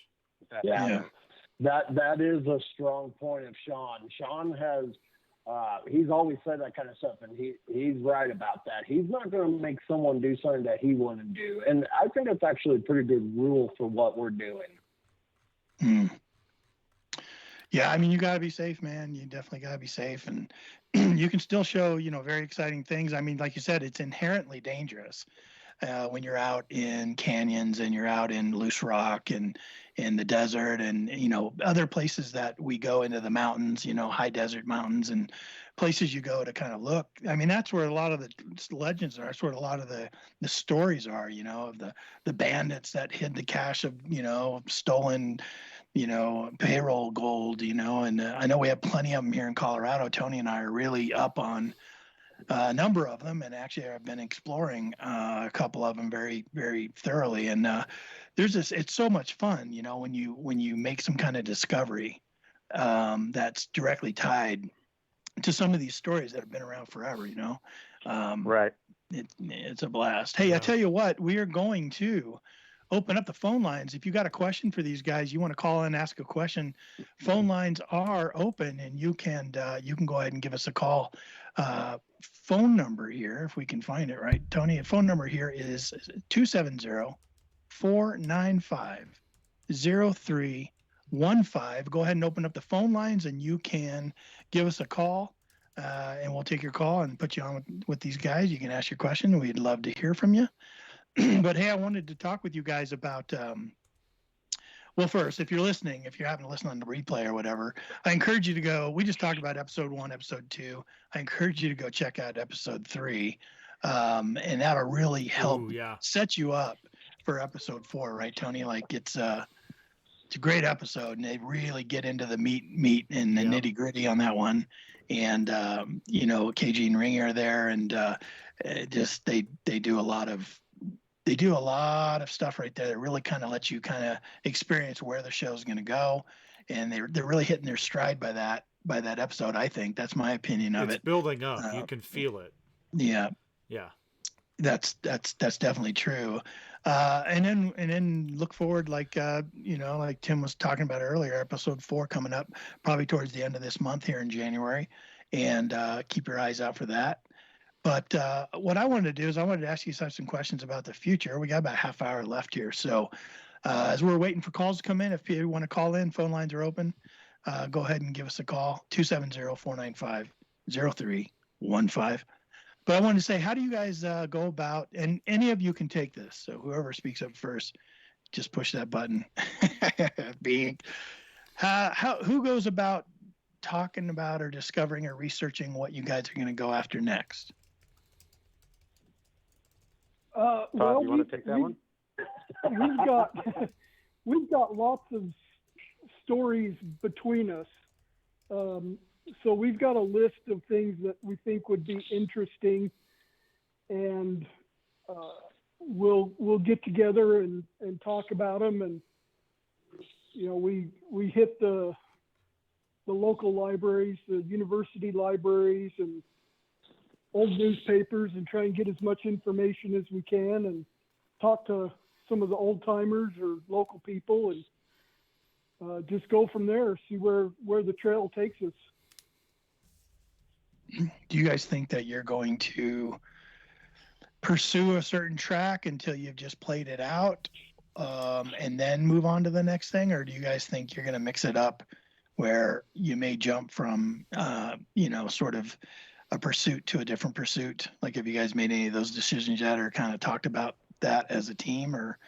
S5: That is a strong point of Shaun. Shaun has he's always said that kind of stuff, and he's right about that. He's not going to make someone do something that he wouldn't do, and I think that's actually a pretty good rule for what we're doing.
S1: Yeah, I mean, you got to be safe, man. You definitely got to be safe, and you can still show, very exciting things. I mean, like you said, it's inherently dangerous when you're out in canyons and you're out in loose rock and in the desert and, other places that we go into the mountains, high desert mountains and places you go to kind of look. I mean, that's where a lot of the legends are. That's where a lot of the stories are, of the bandits that hid the cache of, stolen, payroll gold, and I know we have plenty of them here in Colorado. Tony and I are really up on a number of them, and actually I've been exploring a couple of them very, very thoroughly. And there's this, it's so much fun, when you make some kind of discovery that's directly tied to some of these stories that have been around forever,
S4: Right.
S1: It's a blast. Hey, I tell you what, we are going to open up the phone lines. If you got a question for these guys, you want to call in, ask a question, phone lines are open, and you can go ahead and give us a call. Phone number here, if we can find it, right, Tony? The phone number here is 270-495-0315. Go ahead and open up the phone lines, and you can give us a call, and we'll take your call and put you on with these guys. You can ask your question. We'd love to hear from you. But hey, I wanted to talk with you guys about, well, first, if you're listening, if you're having to listen on the replay or whatever, I encourage you to go. We just talked about episode 1, episode 2. I encourage you to go check out episode 3. and that'll really help
S2: Ooh,
S1: set you up for episode 4, right, Tony? Like it's a great episode, and they really get into the meat and the nitty gritty on that one. And KG and Ring are there, and just they do a lot of stuff right there that really kind of lets you kind of experience where the show's going to go, and they're really hitting their stride by that episode. I think that's my opinion of it.
S2: It's building up. You can feel it.
S1: Yeah. That's definitely true. And then look forward, like like Tim was talking about earlier, episode 4 coming up probably towards the end of this month here in January, and keep your eyes out for that. But what I wanted to do is I wanted to ask you some questions about the future. We got about a half hour left here, so as we're waiting for calls to come in, if you want to call in, phone lines are open. Go ahead and give us a call, 270-495-0315. But I wanted to say, how do you guys go about, and any of you can take this, so whoever speaks up first, just push that button. Who goes about talking about or discovering or researching what you guys are going to go after next?
S4: Todd, you want to take that one?
S6: We've got lots of stories between us. So we've got a list of things that we think would be interesting, and we'll get together and talk about them. And we hit the local libraries, the university libraries, and old newspapers, and try and get as much information as we can, and talk to some of the old timers or local people, and just go from there. See where the trail takes us.
S1: Do you guys think that you're going to pursue a certain track until you've just played it out, and then move on to the next thing? Or do you guys think you're going to mix it up where you may jump from, sort of a pursuit to a different pursuit? Like, have you guys made any of those decisions yet, or kind of talked about that as a team? Or,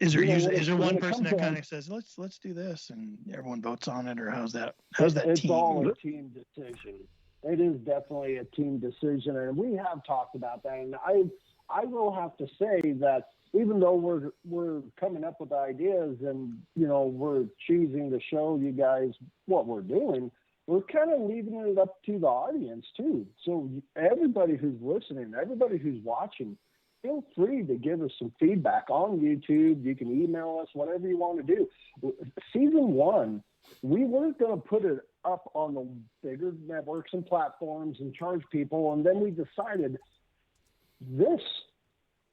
S1: is there one person that kind of says, let's do this, and everyone votes on it? Or how's that
S5: it's
S1: team?
S5: all a team decision. It is definitely a team decision, and we have talked about that. And I will have to say that even though we're coming up with ideas, and we're choosing to show you guys what we're doing, we're kind of leaving it up to the audience too. So everybody who's listening, everybody who's watching, feel free to give us some feedback on YouTube. You can email us, whatever you want to do. Season 1, we were going to put it up on the bigger networks and platforms and charge people, and then we decided this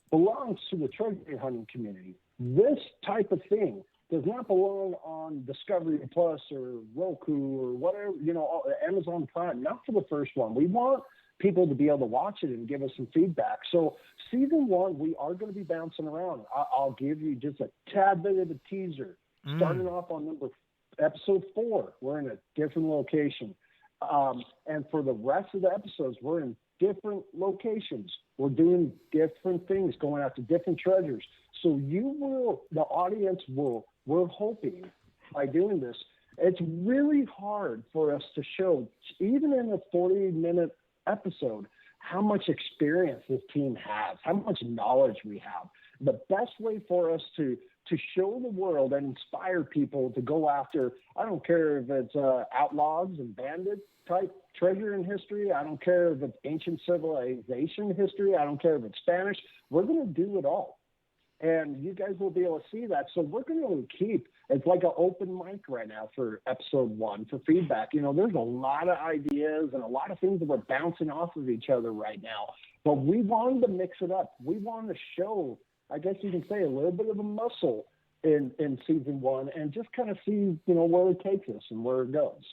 S5: belongs to the treasure hunting community. This type of thing does not belong on Discovery Plus or Roku or whatever, Amazon Prime, not for the first one. We want people to be able to watch it and give us some feedback. So season 1, we are going to be bouncing around. I'll give you just a tad bit of a teaser. Starting off on episode 4, we're in a different location. And for the rest of the episodes, we're in different locations. We're doing different things, going after different treasures. So the audience will, we're hoping by doing this, it's really hard for us to show, even in a 40-minute episode, how much experience this team has, how much knowledge we have. The best way for us to show the world and inspire people to go after, I don't care if it's outlaws and bandit type treasure in history, I don't care if it's ancient civilization history, I don't care if it's Spanish, we're going to do it all. And you guys will be able to see that. So we're going to keep, it's like an open mic right now for episode 1 for feedback. There's a lot of ideas and a lot of things that we're bouncing off of each other right now. But we wanted to mix it up. We wanted to show, I guess you can say, a little bit of a muscle in season 1, and just kind of see, where it takes us and where it goes.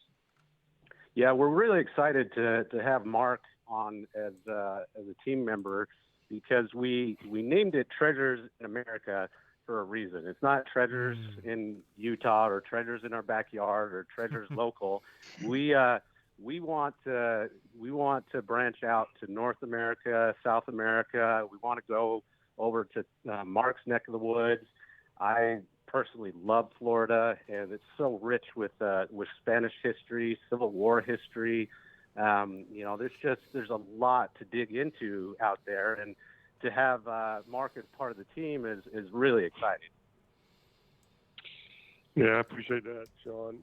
S4: Yeah, we're really excited to have Marc on as a team member, because we named it Treasures in America for a reason. It's not treasures in Utah or treasures in our backyard or treasures local. We want to branch out to North America, South America. We want to go over to Marc's neck of the woods. I personally love Florida, and it's so rich with Spanish history, Civil War history, There's a lot to dig into out there, and to have Marc as part of the team is really exciting.
S7: Yeah, I appreciate that, Shaun.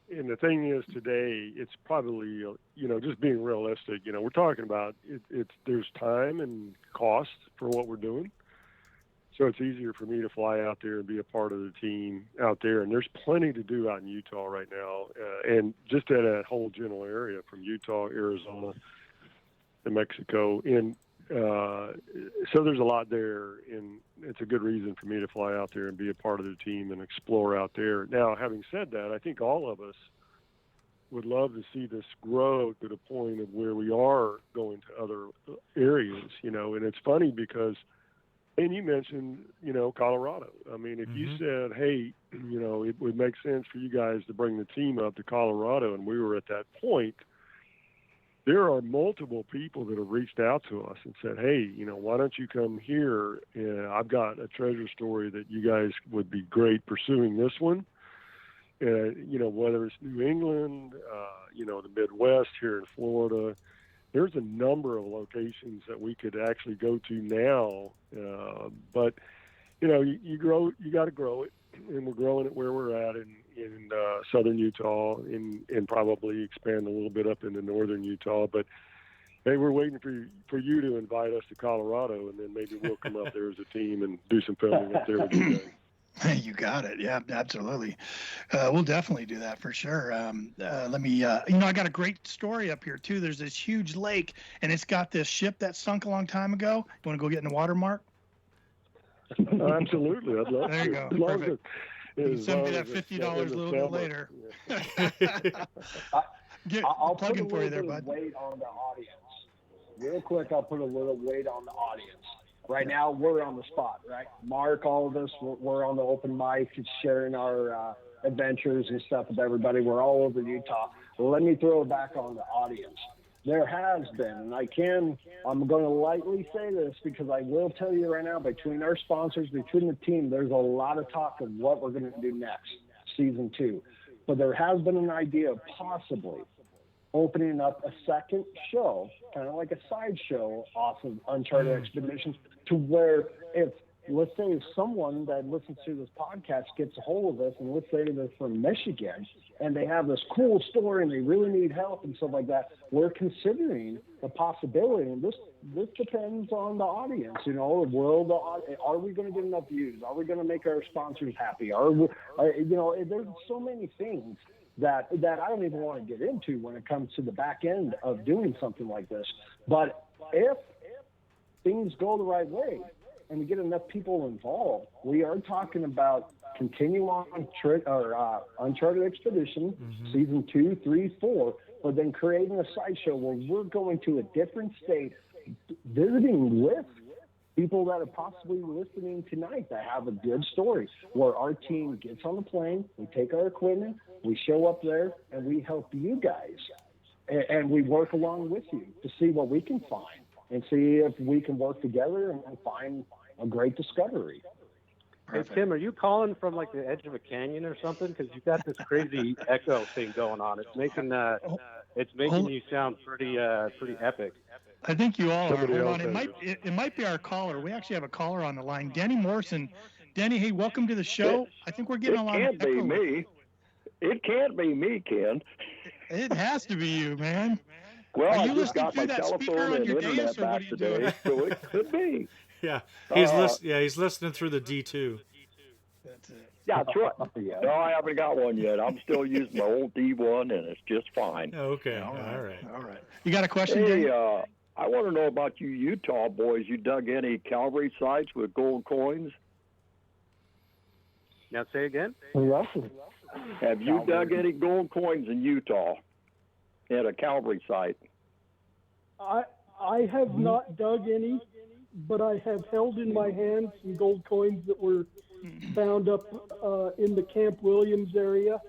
S7: And the thing is today, it's probably, just being realistic, we're talking about there's time and cost for what we're doing. So it's easier for me to fly out there and be a part of the team out there. And there's plenty to do out in Utah right now. And just at that whole general area from Utah, Arizona, and Mexico. And so there's a lot there. And it's a good reason for me to fly out there and be a part of the team and explore out there. Now, having said that, I think all of us would love to see this grow to the point of where we are going to other areas, and it's funny because, and you mentioned, Colorado. I mean, if you said, hey, it would make sense for you guys to bring the team up to Colorado, and we were at that point, there are multiple people that have reached out to us and said, hey, why don't you come here? I've got a treasure story that you guys would be great pursuing this one. Whether it's New England, the Midwest here in Florida, there's a number of locations that we could actually go to now. But, you got to grow it, and we're growing it where we're at in southern Utah and probably expand a little bit up into northern Utah. But, hey, we're waiting for you to invite us to Colorado, and then maybe we'll come up there as a team and do some filming up there with you guys.
S1: You got it. Yeah, absolutely. We'll definitely do that for sure. Let me, I got a great story up here too. There's this huge lake, and it's got this ship that sunk a long time ago. You want to go get in the water, Marc?
S7: Absolutely. I'd love
S1: there you
S7: to.
S1: go. Perfect. You send me that $50 a little bit later.
S5: Yeah. I'll put a
S1: for you there,
S5: little
S1: bud.
S5: weight on the audience. Real quick, I'll put a little weight on the audience. Right now, we're on the spot, right? Marc, all of us, we're on the open mic, sharing our adventures and stuff with everybody. We're all over Utah. Well, let me throw it back on the audience. There has been, and I'm going to lightly say this because I will tell you right now, between our sponsors, between the team, there's a lot of talk of what we're going to do next, season 2. But there has been an idea of possibly opening up a second show, kind of like a side show off of Uncharted Expedition, to where let's say someone that listens to this podcast gets a hold of us, and let's say they're from Michigan, and they have this cool story and they really need help and stuff like that, we're considering the possibility, and this depends on the audience, are we going to get enough views? Are we going to make our sponsors happy? There's so many things that I don't even want to get into when it comes to the back end of doing something like this. But if things go the right way and we get enough people involved, we are talking about continue on Uncharted Expedition, season 2, 3, 4, but then creating a sideshow where we're going to a different state, visiting with people that are possibly listening tonight that have a good story, where our team gets on the plane, we take our equipment, we show up there, and we help you guys. And we work along with you to see what we can find and see if we can work together and find a great discovery.
S4: Perfect. Hey, Tim, are you calling from like the edge of a canyon or something? Because you've got this crazy echo thing going on. It's making you sound pretty epic.
S1: I think you all are. Hold on. It might be our caller. We actually have a caller on the line, Denny Morrison. Denny, hey, welcome to the show. I think we're getting along.
S8: It can't be me. It can't be me, Ken.
S1: It has to be you, man.
S8: Well,
S1: are you
S8: I just got my telephone and internet back today, so it could be.
S2: Yeah, he's listening through the D2.
S1: That's it.
S8: Yeah, that's right. No, I haven't got one yet. I'm still using my old D1, and it's just fine.
S2: Okay, all right.
S1: You got a question,
S8: Hey,
S1: Denny?
S8: I want to know about you Utah boys. You dug any Calvary sites with gold coins?
S4: Now say again?
S8: Have you dug any gold coins in Utah at a Calvary site?
S6: I have not dug any, but I have held in my hand some gold coins that were found up in the Camp Williams area.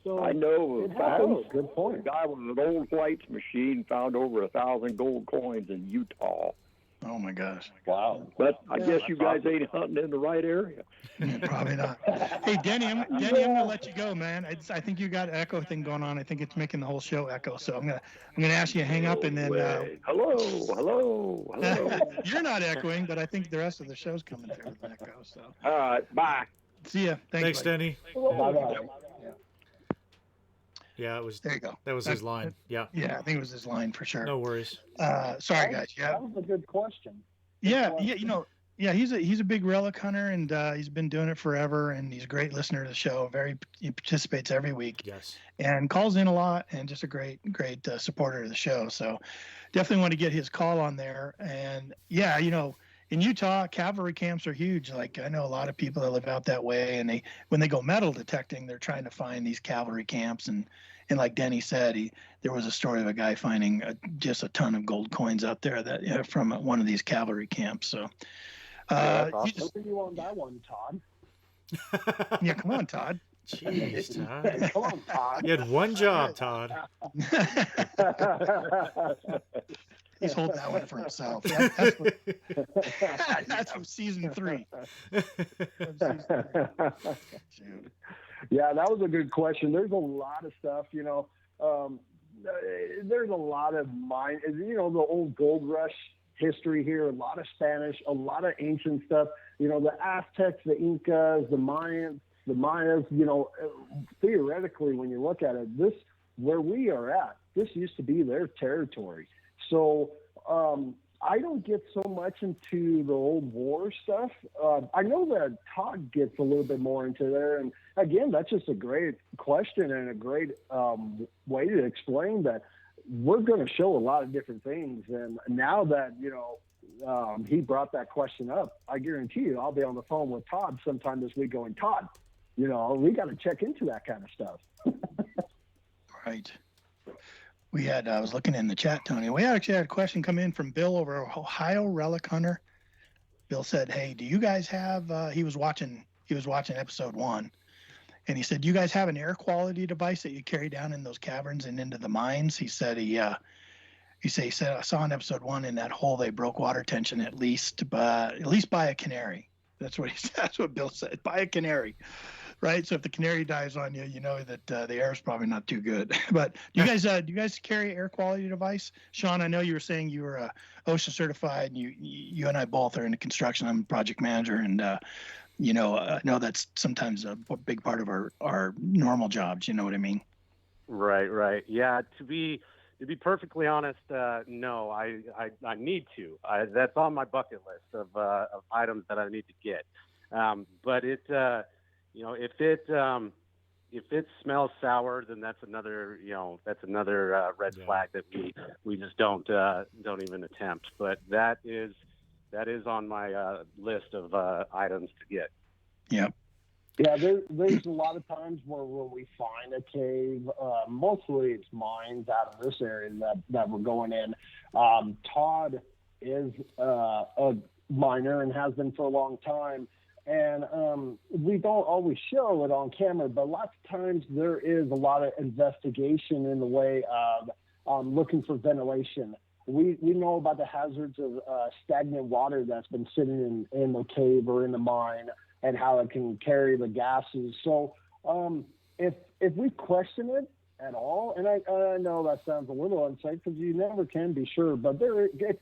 S6: So
S8: I know
S6: it happens.
S5: Good point.
S8: A guy with an old flights machine found over 1,000 gold coins in Utah.
S1: Oh my gosh.
S8: Wow. But I guess you guys ain't hunting in the right area.
S1: Probably not. Hey, Denny, I'm gonna let you go, man. I think you got an echo thing going on. I think it's making the whole show echo. So I'm gonna ask you to hang up and then.
S8: Hello.
S1: You're not echoing, but I think the rest of the show's coming through with an echo. So.
S8: All right. Bye.
S1: See ya.
S2: Thanks, Denny.
S5: Bye-bye.
S2: Yeah, it was.
S1: There you go.
S2: That was his line. Yeah.
S1: Yeah, I think it was his line for sure.
S2: No worries.
S1: Sorry, guys. Yeah.
S5: That was a good question.
S1: Yeah. He's a big relic hunter, and he's been doing it forever, and he's a great listener to the show. He participates every week.
S2: Yes.
S1: And calls in a lot, and just a great supporter of the show. So definitely want to get his call on there. And yeah, in Utah, cavalry camps are huge. Like I know a lot of people that live out that way, and when they go metal detecting, they're trying to find these cavalry camps. And like Denny said, there was a story of a guy finding just a ton of gold coins out there that from one of these cavalry camps. So
S5: Hoping you on that one, Todd.
S1: yeah, come on, Todd.
S2: Jeez, Todd.
S5: Come on, Todd.
S2: You had one job, Todd.
S1: He's holding that one for himself. That's from season 3.
S5: Yeah, that was a good question. There's a lot of stuff, there's a lot of the old gold rush history here, a lot of Spanish, a lot of ancient stuff, the Aztecs, the Incas, the Mayans, theoretically, when you look at it, where we are at, this used to be their territory. So I don't get so much into the old war stuff. I know that Todd gets a little bit more into there. And again, that's just a great question and a great way to explain that we're going to show a lot of different things. And now that, he brought that question up, I guarantee you I'll be on the phone with Todd sometime this week going, Todd, we got to check into that kind of stuff.
S1: Right. We had, I was looking in the chat, Tony. We actually had a question come in from Bill over Ohio Relic Hunter. Bill said, hey, do you guys have, he was watching episode 1, and he said, do you guys have an air quality device that you carry down in those caverns and into the mines? He said, I saw in episode 1 in that hole, they broke water tension at least by a canary. That's what Bill said, by a canary. Right, so if the canary dies on you, you know that the air is probably not too good. But do you guys carry air quality device? Shaun, I know you were saying you were OSHA certified. And you and I both are into construction. I'm a project manager, and I know that's sometimes a big part of our normal jobs. You know what I mean?
S4: Right. Yeah. To be perfectly honest, no. I need to. That's on my bucket list of items that I need to get. But it. If it smells sour, then that's another red flag that we just don't even attempt. But that is on my list of items to get.
S1: Yep.
S5: Yeah, there's a lot of times where when we find a cave, mostly it's mines out of this area that we're going in. Todd is a miner and has been for a long time. And we don't always show it on camera, but lots of times there is a lot of investigation in the way of looking for ventilation. We know about the hazards of stagnant water that's been sitting in the cave or in the mine and how it can carry the gases. So if we question it at all, and I know that sounds a little unsafe because you never can be sure, but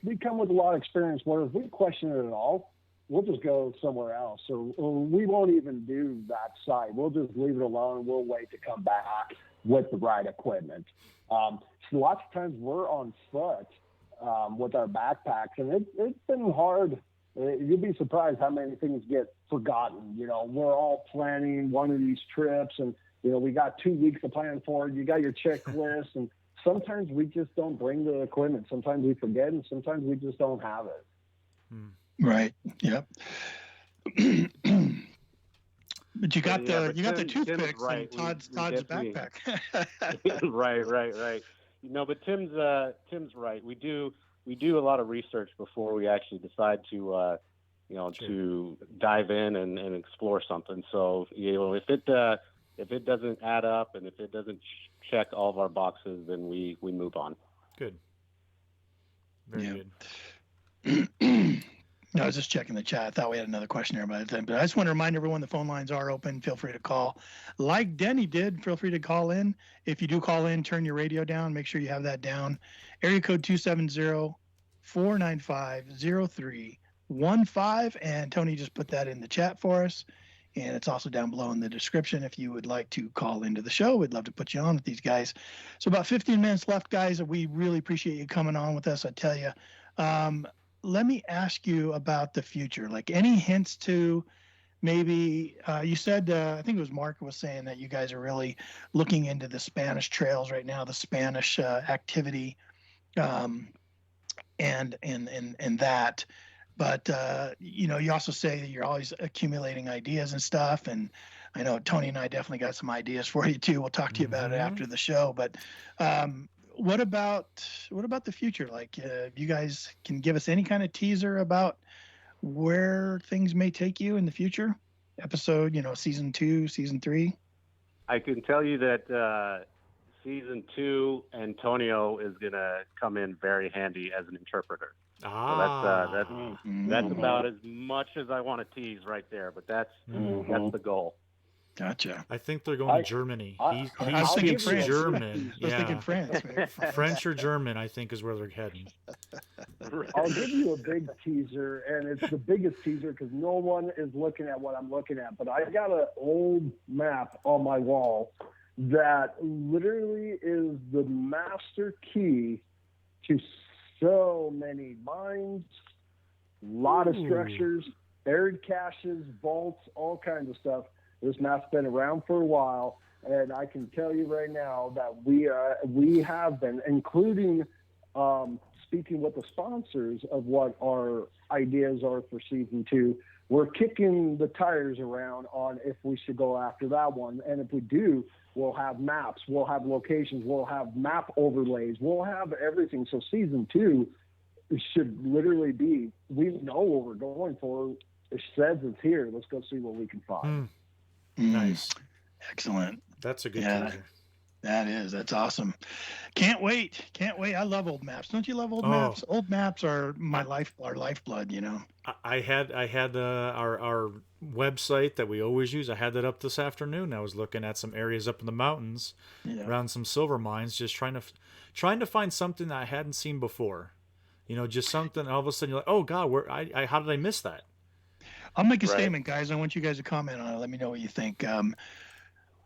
S5: we come with a lot of experience where if we question it at all, we'll just go somewhere else, or we won't even do that site. We'll just leave it alone. We'll wait to come back with the right equipment. So lots of times we're on foot with our backpacks, and it's been hard. You'd be surprised how many things get forgotten. We're all planning one of these trips, and we got 2 weeks to plan for it. You got your checklist, and sometimes we just don't bring the equipment. Sometimes we forget, and sometimes we just don't have it.
S1: Right. Yep. But you got the toothpicks
S4: right.
S1: in Todd's backpack.
S4: Right. But Tim's right. We do a lot of research before we actually decide to to dive in and explore something. So if it doesn't add up and if it doesn't check all of our boxes, then we move on.
S2: Good. Very good.
S1: No, I was just checking the chat. I thought we had another question there, but I just want to remind everyone the phone lines are open. Feel free to call. Like Denny did, feel free to call in. If you do call in, turn your radio down. Make sure you have that down. Area code 270-495-0315. And Tony just put that in the chat for us. And it's also down below in the description if you would like to call into the show. We'd love to put you on with these guys. So about 15 minutes left, guys. We really appreciate you coming on with us, I tell you. Let me ask you about the future. Like any hints to maybe, you said, I think it was Mark was saying that you guys are really looking into the Spanish trails right now, the Spanish activity and that. But, you also say that you're always accumulating ideas and stuff. And I know Tony and I definitely got some ideas for you too. We'll talk to you about it after the show. But what about the future? Like, you guys can give us any kind of teaser about where things may take you in the future? Episode, season 2, season 3.
S4: I can tell you that season 2, Antonio is gonna come in very handy as an interpreter. So that's about as much as I want to tease right there. But that's the goal.
S1: Gotcha.
S2: I think they're going to Germany. He
S1: thinking
S2: speaks
S1: France.
S2: German.
S1: I was thinking France.
S2: French or German, I think, is where they're heading.
S5: I'll give you a big teaser, and it's the biggest teaser because no one is looking at what I'm looking at. But I got an old map on my wall that literally is the master key to so many mines, a lot of structures, buried caches, vaults, all kinds of stuff. This map's been around for a while, and I can tell you right now that we have been, including speaking with the sponsors of what our ideas are for season 2. We're kicking the tires around on if we should go after that one, and if we do, we'll have maps, we'll have locations, we'll have map overlays, we'll have everything. So season 2 should literally be, we know what we're going for. It says it's here. Let's go see what we can find.
S2: Nice.
S1: Excellent.
S2: That's a good teaser.
S1: That's awesome. Can't wait. I love old maps. Don't you love old maps? Old maps are our lifeblood,
S2: I had our website that we always use. I had that up this afternoon. I was looking at some areas up in the mountains around some silver mines, just trying to find something that I hadn't seen before. Just something, all of a sudden you're like, oh God, how did I miss that?
S1: I'll make a statement, guys. I want you guys to comment on it. Let me know what you think.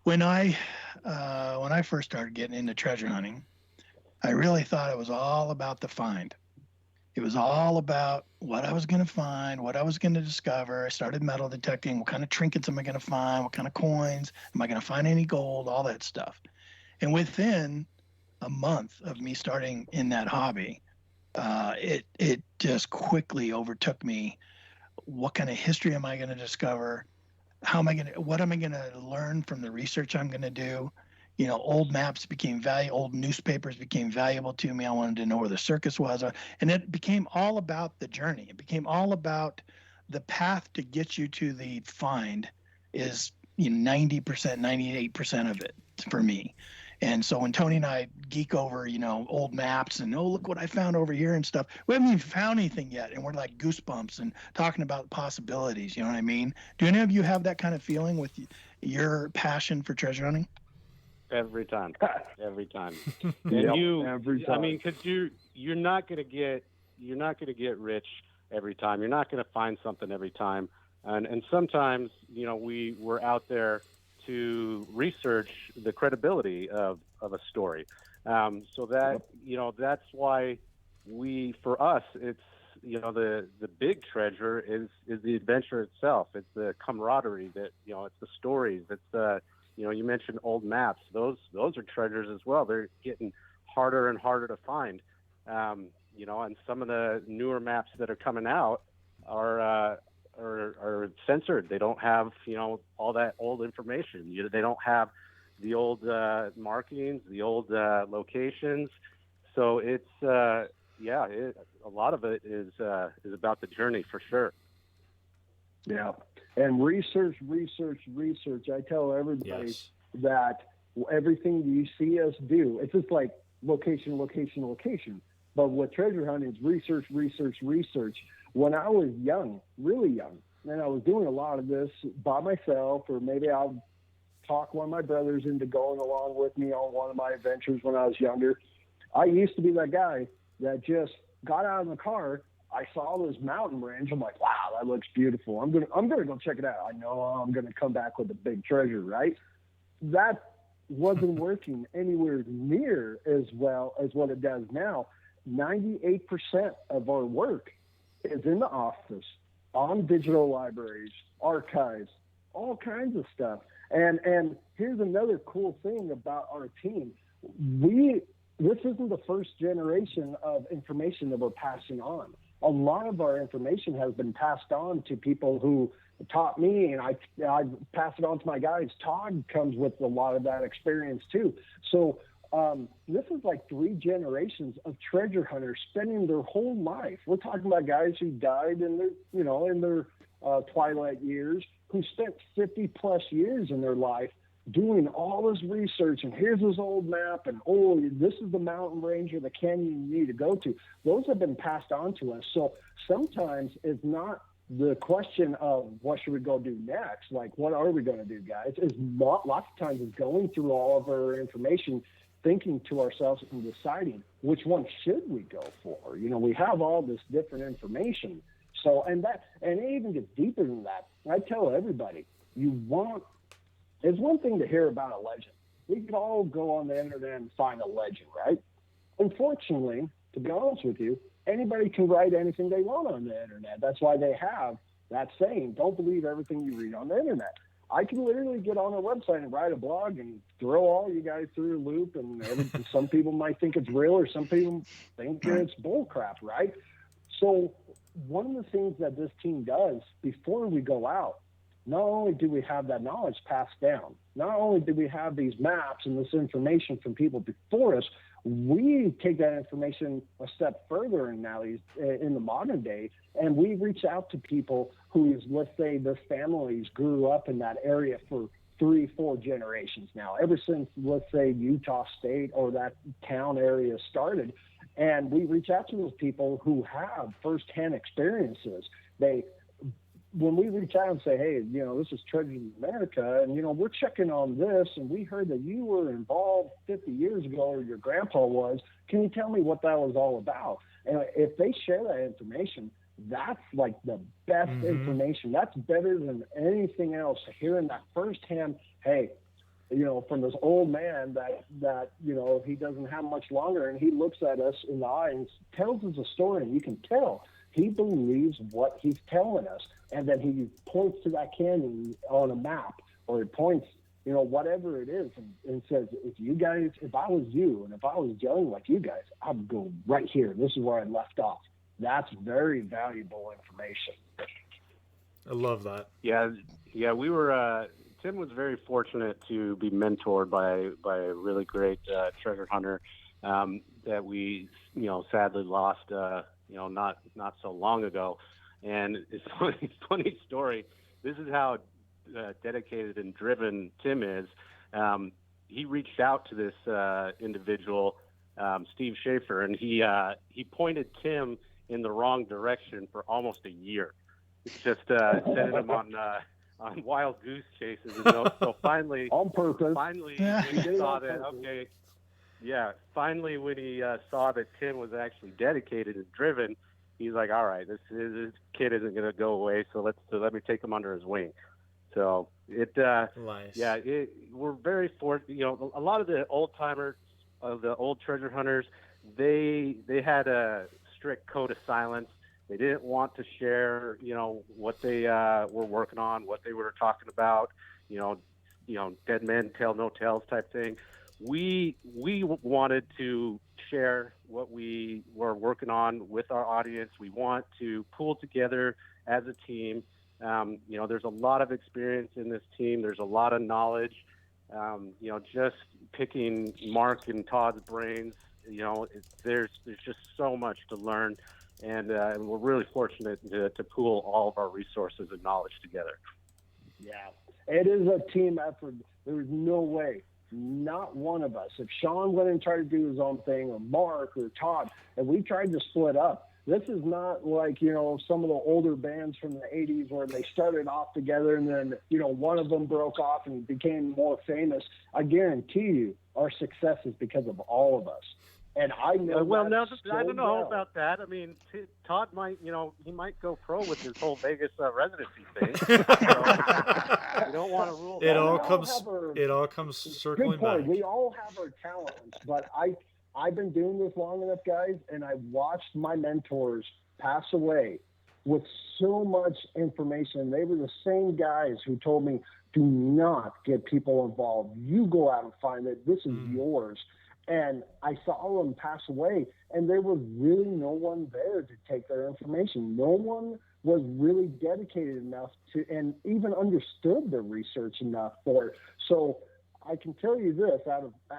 S1: When I first started getting into treasure hunting, I really thought it was all about the find. It was all about what I was going to find, what I was going to discover. I started metal detecting. What kind of trinkets am I going to find? What kind of coins? Am I going to find any gold? All that stuff. And within a month of me starting in that hobby, it just quickly overtook me. What kind of history am I going to discover? What am I going to learn from the research I'm going to do? Old maps became old newspapers became valuable to me. I wanted to know where the circus was. And it became all about the journey. It became all about the path to get you to the find is 90%, 98% of it for me. And so when Tony and I geek over, old maps and, look what I found over here and stuff, we haven't even found anything yet. And we're like goosebumps and talking about possibilities. You know what I mean? Do any of you have that kind of feeling with your passion for treasure hunting?
S4: Every time. And
S5: every time.
S4: I mean, because you're not going to get rich every time. You're not going to find something every time. And sometimes, we're out there to research the credibility of a story. So that, that's why for us, it's, the big treasure is the adventure itself. It's the camaraderie that, it's the stories. It's you mentioned old maps. Those are treasures as well. They're getting harder and harder to find. And some of the newer maps that are coming out are censored. They don't have, all that old information. They don't have the old markings, the old locations. So it's, a lot of it is about the journey for sure.
S5: Yeah. And research. I tell everybody that everything you see us do, it's just like location. But with treasure hunting, it's research, research, research. When I was young, really young, and I was doing a lot of this by myself, or maybe I'll talk one of my brothers into going along with me on one of my adventures when I was younger. I used to be that guy that just got out of the car. I saw this mountain range. I'm like, wow, that looks beautiful. I'm gonna go check it out. I know I'm gonna come back with a big treasure, right? That wasn't working anywhere near as well as what it does now. 98% of our work is in the office, on digital libraries, archives, all kinds of stuff. And here's another cool thing about our team. This isn't the first generation of information that we're passing on. A lot of our information has been passed on to people who taught me, and I pass it on to my guys. Todd comes with a lot of that experience too. So this is like 3 generations of treasure hunters spending their whole life. We're talking about guys who died in their twilight years, who spent 50 plus years in their life doing all this research, and here's this old map, and this is the mountain range or the canyon you need to go to. Those have been passed on to us. So sometimes it's not the question of what should we go do next, like what are we going to do, guys? It's lots of times it's going through all of our information, thinking to ourselves and deciding which one should we go for. We have all this different information. So, and it even gets deeper than that. I tell everybody, it's one thing to hear about a legend. We could all go on the internet and find a legend, right? Unfortunately, to be honest with you, anybody can write anything they want on the internet. That's why they have that saying, don't believe everything you read on the internet. I can literally get on a website and write a blog and throw all you guys through a loop, and some people might think it's real, or some people think it's bullcrap, right? So one of the things that this team does before we go out, not only do we have that knowledge passed down, not only do we have these maps and this information from people before us, we take that information a step further in the modern day, and we reach out to people whose, let's say, their families grew up in that area for 3-4 generations now, ever since, let's say, Utah State or that town area started. And we reach out to those people who have firsthand experiences. When we reach out and say, hey, this is Treasures of America, and, we're checking on this, and we heard that you were involved 50 years ago, or your grandpa was, can you tell me what that was all about? And if they share that information, that's like the best information. That's better than anything else. Hearing that firsthand, hey, from this old man that he doesn't have much longer, and he looks at us in the eye and tells us a story, and you can tell he believes what he's telling us. And then he points to that canyon on a map, or he points, whatever it is, and says, if I was you, and if I was young like you guys, I'd go right here. This is where I left off. That's very valuable information.
S2: I love that.
S4: Yeah, we were, Tim was very fortunate to be mentored by a really great treasure hunter that we, sadly lost, not so long ago. And it's a funny story. This is how dedicated and driven Tim is. He reached out to this individual, Steve Schaefer, and he pointed Tim in the wrong direction for almost a year. It's just sending him on wild goose chases. And so finally, on purpose. Finally, when he saw that, finally when he saw that Tim was actually dedicated and driven, he's like, all right, this kid isn't going to go away, so let me take him under his wing. So nice. We're very fortunate. A lot of the old timers, the old treasure hunters, they had a strict code of silence. They didn't want to share, what they were working on, what they were talking about, dead men tell no tales type thing. We wanted to share what we were working on with our audience. We want to pull together as a team. There's a lot of experience in this team. There's a lot of knowledge. Just picking Marc and Todd's brains, there's just so much to learn. And we're really fortunate to pool all of our resources and knowledge together.
S5: Yeah, it is a team effort. There's no way not one of us. If Shaun went and tried to do his own thing, or Marc or Todd, and we tried to split up, this is not like, you know, some of the older bands from the 80s where they started off together and then, you know, one of them broke off and became more famous. I guarantee you our success is because of all of us. And I know
S4: I don't know about that. I mean, Todd might, you know, he might go pro with his whole Vegas residency thing. So, you don't want to rule
S2: it
S4: that
S2: all
S4: out.
S2: comes it all comes circling
S5: good point.
S2: back.
S5: We all have our talents, but I've been doing this long enough, guys, and I watched my mentors pass away with so much information. They were the same guys who told me, do not get people involved. You go out and find it. This is yours. And I saw them pass away, and there was really no one there to take their information. No one was really dedicated enough to, and even understood the research enough for it. So I can tell you this,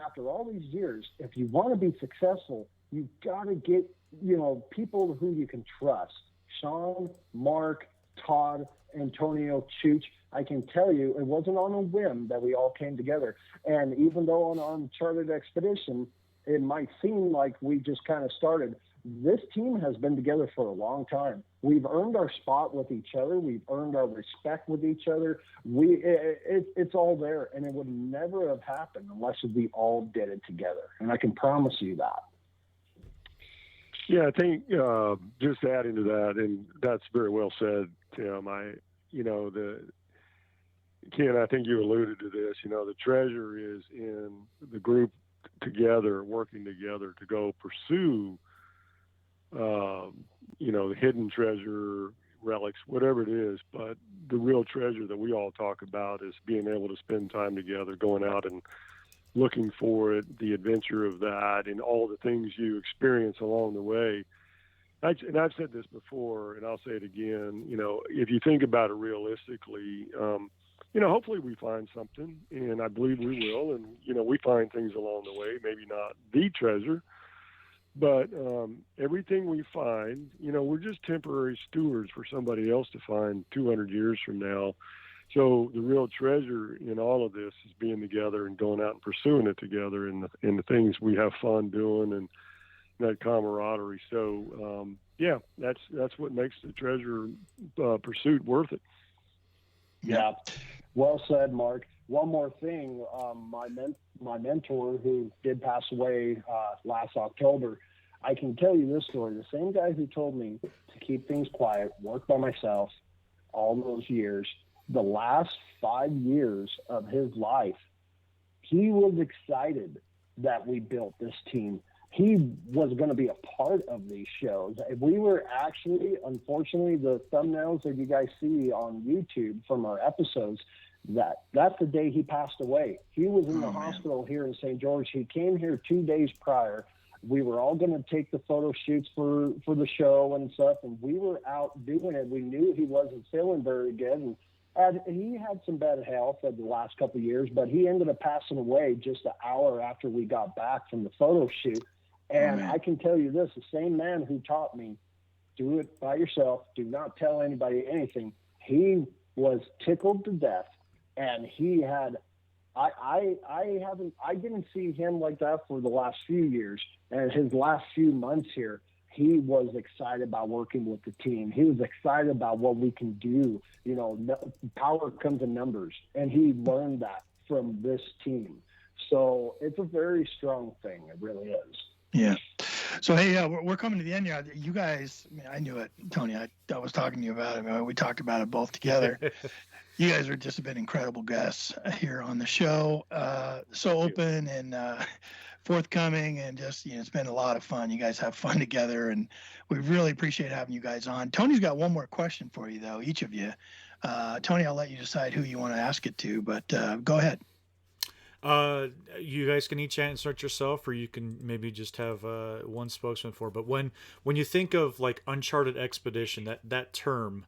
S5: after all these years, if you want to be successful, you've got to get, you know, people who you can trust. Shaun, Marc, Todd, Antonio, Chooch. I can tell you it wasn't on a whim that we all came together. And even though on Uncharted Expedition, it might seem like we just kind of started, this team has been together for a long time. We've earned our spot with each other. We've earned our respect with each other. It's all there, and it would never have happened unless we all did it together. And I can promise you that.
S7: Yeah, I think just adding to that, and that's very well said, Tim. Ken, I think you alluded to this. You know, the treasure is in the group together, working together to go pursue, the hidden treasure, relics, whatever it is. But the real treasure that we all talk about is being able to spend time together, going out and looking for it, the adventure of that, and all the things you experience along the way. And I've said this before, and I'll say it again. You know, if you think about it realistically, hopefully we find something, and I believe we will. And, we find things along the way, maybe not the treasure, but everything we find, we're just temporary stewards for somebody else to find 200 years from now. So the real treasure in all of this is being together and going out and pursuing it together, and the things we have fun doing, and that camaraderie. So, that's what makes the treasure pursuit worth it.
S5: Yeah. Well said, Marc. One more thing. My mentor, who did pass away last October, I can tell you this story. The same guy who told me to keep things quiet, work by myself all those years, the last 5 years of his life, he was excited that we built this team. He was going to be a part of these shows. We were actually, unfortunately, the thumbnails that you guys see on YouTube from our episodes, that's the day he passed away. He was in the hospital here in St. George. He came here 2 days prior. We were all going to take the photo shoots for the show and stuff, and we were out doing it. We knew he wasn't feeling very good, and he had some bad health over the last couple of years, but he ended up passing away just an hour after we got back from the photo shoot. And I can tell you this, the same man who taught me, do it by yourself, do not tell anybody anything, he was tickled to death. And he had, I didn't see him like that for the last few years. And his last few months here, he was excited about working with the team. He was excited about what we can do. Power comes in numbers. And he learned that from this team. So it's a very strong thing. It really is.
S1: Yeah. So, hey, we're coming to the end here. You guys, I knew it, Tony. I was talking to you about it. We talked about it both together. You guys are just been incredible guests here on the show. So open and forthcoming, and just, it's been a lot of fun. You guys have fun together, and we really appreciate having you guys on. Tony's got one more question for you, though, each of you. Tony, I'll let you decide who you want to ask it to, but go ahead.
S2: You guys can each answer it yourself, or you can maybe just have one spokesman for it. But when you think of like Uncharted Expedition, that term,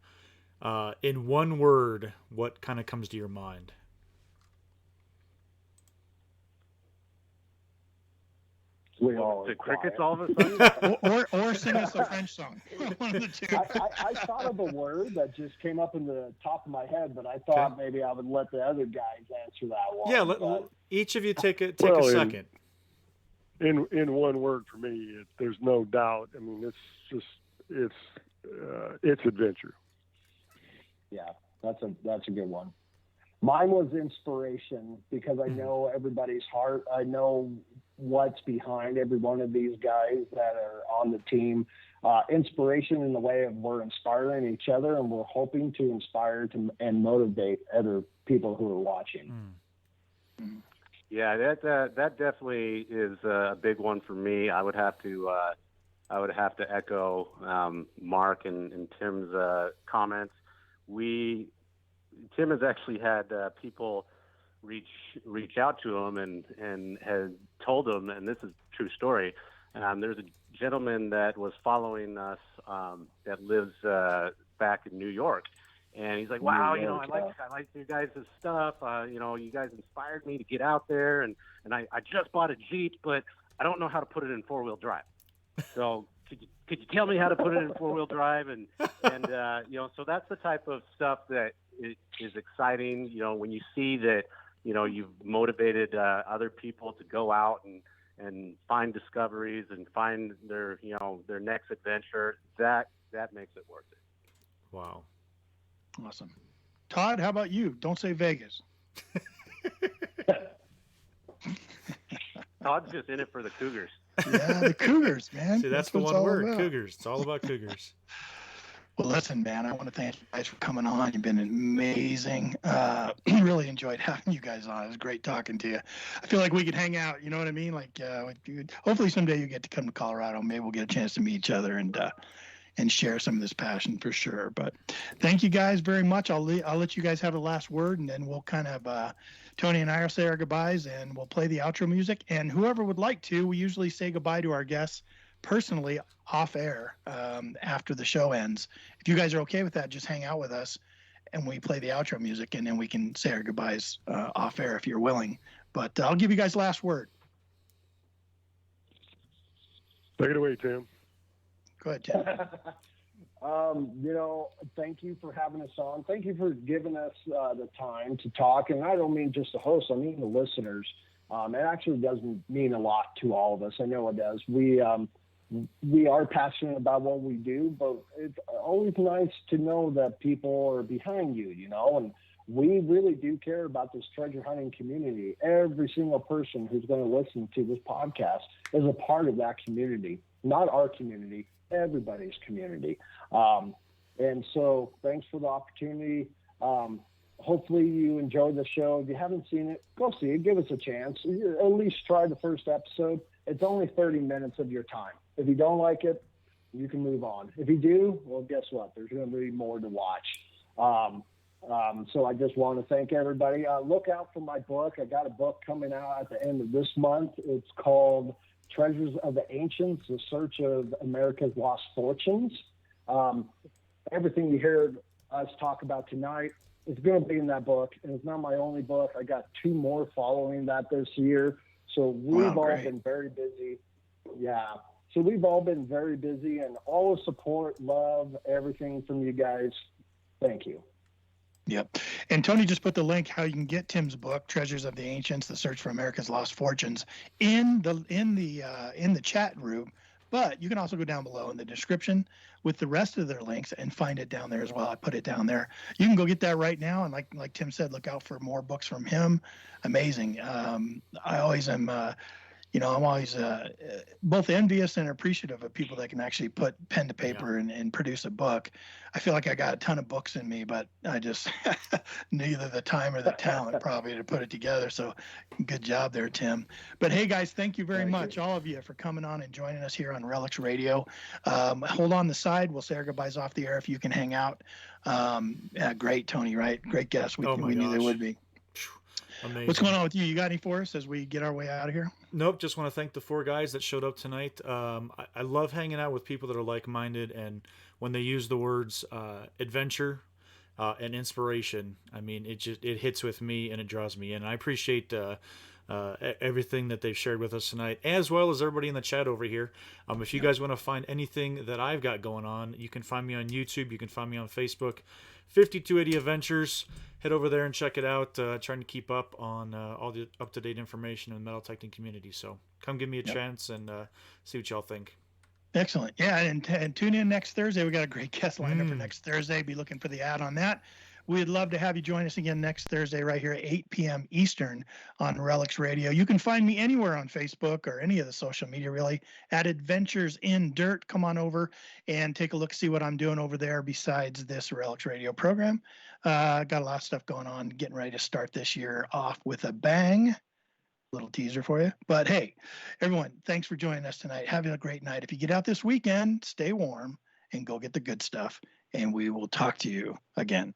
S2: in one word, what kind of comes to your mind?
S5: We all
S4: the
S5: are
S4: crickets
S5: quiet.
S4: all of a sudden.
S1: or sing us a French song. One of the two.
S5: I thought of a word that just came up in the top of my head, but I thought maybe I would let the other guys answer that one.
S2: Yeah, each of you take a
S7: Well,
S2: second.
S7: In one word for me, there's no doubt. I mean, it's adventure.
S5: Yeah, that's a good one. Mine was inspiration, because I know everybody's heart. I know what's behind every one of these guys that are on the team. Inspiration in the way of we're inspiring each other, and we're hoping to inspire and motivate other people who are watching.
S4: Yeah, that definitely is a big one for me. I would have to echo Mark and Tim's comments. Tim has actually had people reach out to him and has told him, and this is a true story. There's a gentleman that was following us that lives back in New York, and he's like, "Wow, I like you guys' stuff. You guys inspired me to get out there, and I just bought a Jeep, but I don't know how to put it in 4-wheel drive. So could you tell me how to put it in 4-wheel drive?" And so that's the type of stuff that is exciting. When you see that, you've motivated other people to go out and find discoveries and find their next adventure, that makes it worth it.
S2: Wow.
S1: Awesome. Todd, how about you? Don't say Vegas.
S4: Todd's just in it for the Cougars.
S1: Yeah, the Cougars, man.
S2: See, that's the
S1: what it's
S2: one
S1: all
S2: word,
S1: about.
S2: Cougars. It's all about Cougars.
S1: Well, listen, man, I want to thank you guys for coming on. You've been amazing. Really enjoyed having you guys on. It was great talking to you. I feel like we could hang out. You know what I mean? Like, hopefully someday you get to come to Colorado. Maybe we'll get a chance to meet each other and share some of this passion for sure. But thank you guys very much. I'll let you guys have the last word, and then we'll kind of Tony and I will say our goodbyes, and we'll play the outro music. And whoever would like to, we usually say goodbye to our guests personally off air after the show ends. If you guys are okay with that, just hang out with us and we play the outro music, and then we can say our goodbyes off air if you're willing. But I'll give you guys last word.
S7: Take it away, Tim.
S1: Go ahead, Tim.
S5: Thank you for having us on. Thank you for giving us the time to talk. And I don't mean just the host, I mean the listeners. It actually doesn't mean a lot to all of us. I know it does. We are passionate about what we do, but it's always nice to know that people are behind you, and we really do care about this treasure hunting community. Every single person who's going to listen to this podcast is a part of that community, not our community, everybody's community. And so thanks for the opportunity. Hopefully you enjoyed the show. If you haven't seen it, go see it. Give us a chance. At least try the first episode. It's only 30 minutes of your time. If you don't like it, you can move on. If you do, well, guess what? There's going to be more to watch. So I just want to thank everybody. Look out for my book. I got a book coming out at the end of this month. It's called Treasures of the Ancients, The Search of America's Lost Fortunes. Everything you heard us talk about tonight is going to be in that book, and it's not my only book. I got 2 more following that this year. So we've all been very busy. Yeah. So we've all been very busy, and all the support, love, everything from you guys. Thank you.
S1: Yep. And Tony just put the link how you can get Tim's book, Treasures of the Ancients: The Search for America's Lost Fortunes, in the chat room. But you can also go down below in the description with the rest of their links and find it down there as well. I put it down there. You can go get that right now. And like Tim said, look out for more books from him. Amazing. I always am, I'm always both envious and appreciative of people that can actually put pen to paper and produce a book. I feel like I got a ton of books in me, but I just neither the time or the talent probably to put it together. So good job there, Tim. But hey, guys, thank you very much, all of you, for coming on and joining us here on Relics Radio. Hold on the side. We'll say our goodbyes off the air if you can hang out. Great, Tony, right? Great guest. We knew there would be.
S2: Amazing.
S1: What's going on with you? You got any for us as we get our way out of here?
S2: Nope. Just want to thank the 4 guys that showed up tonight. I love hanging out with people that are like-minded, and when they use the words adventure and inspiration, I mean, it hits with me and it draws me in. And I appreciate everything that they've shared with us tonight, as well as everybody in the chat over here. If you guys want to find anything that I've got going on, you can find me on YouTube. You can find me on Facebook, 5280 Adventures. Head over there and check it out. Trying to keep up on all the up-to-date information in the metal detecting community. So come give me a chance and see what y'all think.
S1: Excellent. Yeah, and tune in next Thursday. We got a great guest lined up for next Thursday. Be looking for the ad on that. We'd love to have you join us again next Thursday right here at 8 p.m. Eastern on Relics Radio. You can find me anywhere on Facebook or any of the social media, really, at Adventures in Dirt. Come on over and take a look, see what I'm doing over there besides this Relics Radio program. Got a lot of stuff going on, getting ready to start this year off with a bang. Little teaser for you. But hey, everyone, thanks for joining us tonight. Have a great night. If you get out this weekend, stay warm and go get the good stuff. And we will talk to you again.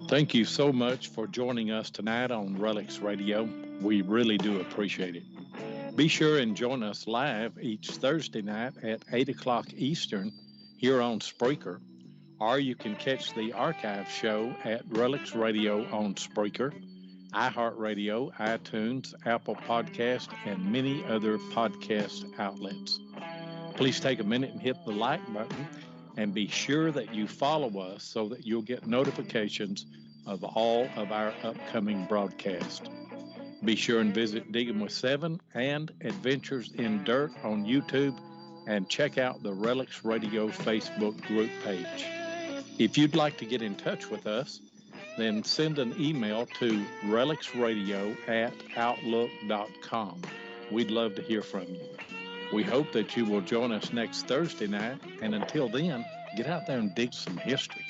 S3: Thank you so much for joining us tonight on Relics Radio. We really do appreciate it. Be sure and join us live each Thursday night at 8 o'clock Eastern here on Spreaker. Or you can catch the archive show at Relics Radio on Spreaker, iHeartRadio, iTunes, Apple Podcast, and many other podcast outlets. Please take a minute and hit the like button and be sure that you follow us so that you'll get notifications of all of our upcoming broadcasts. Be sure and visit Digging with Seven and Adventures in Dirt on YouTube and check out the Relics Radio Facebook group page. If you'd like to get in touch with us, then send an email to relicsradio@outlook.com. We'd love to hear from you. We hope that you will join us next Thursday night, and until then, get out there and dig some history.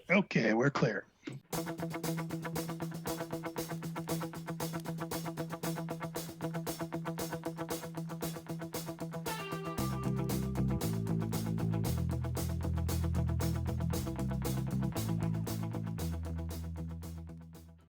S1: Okay, we're clear.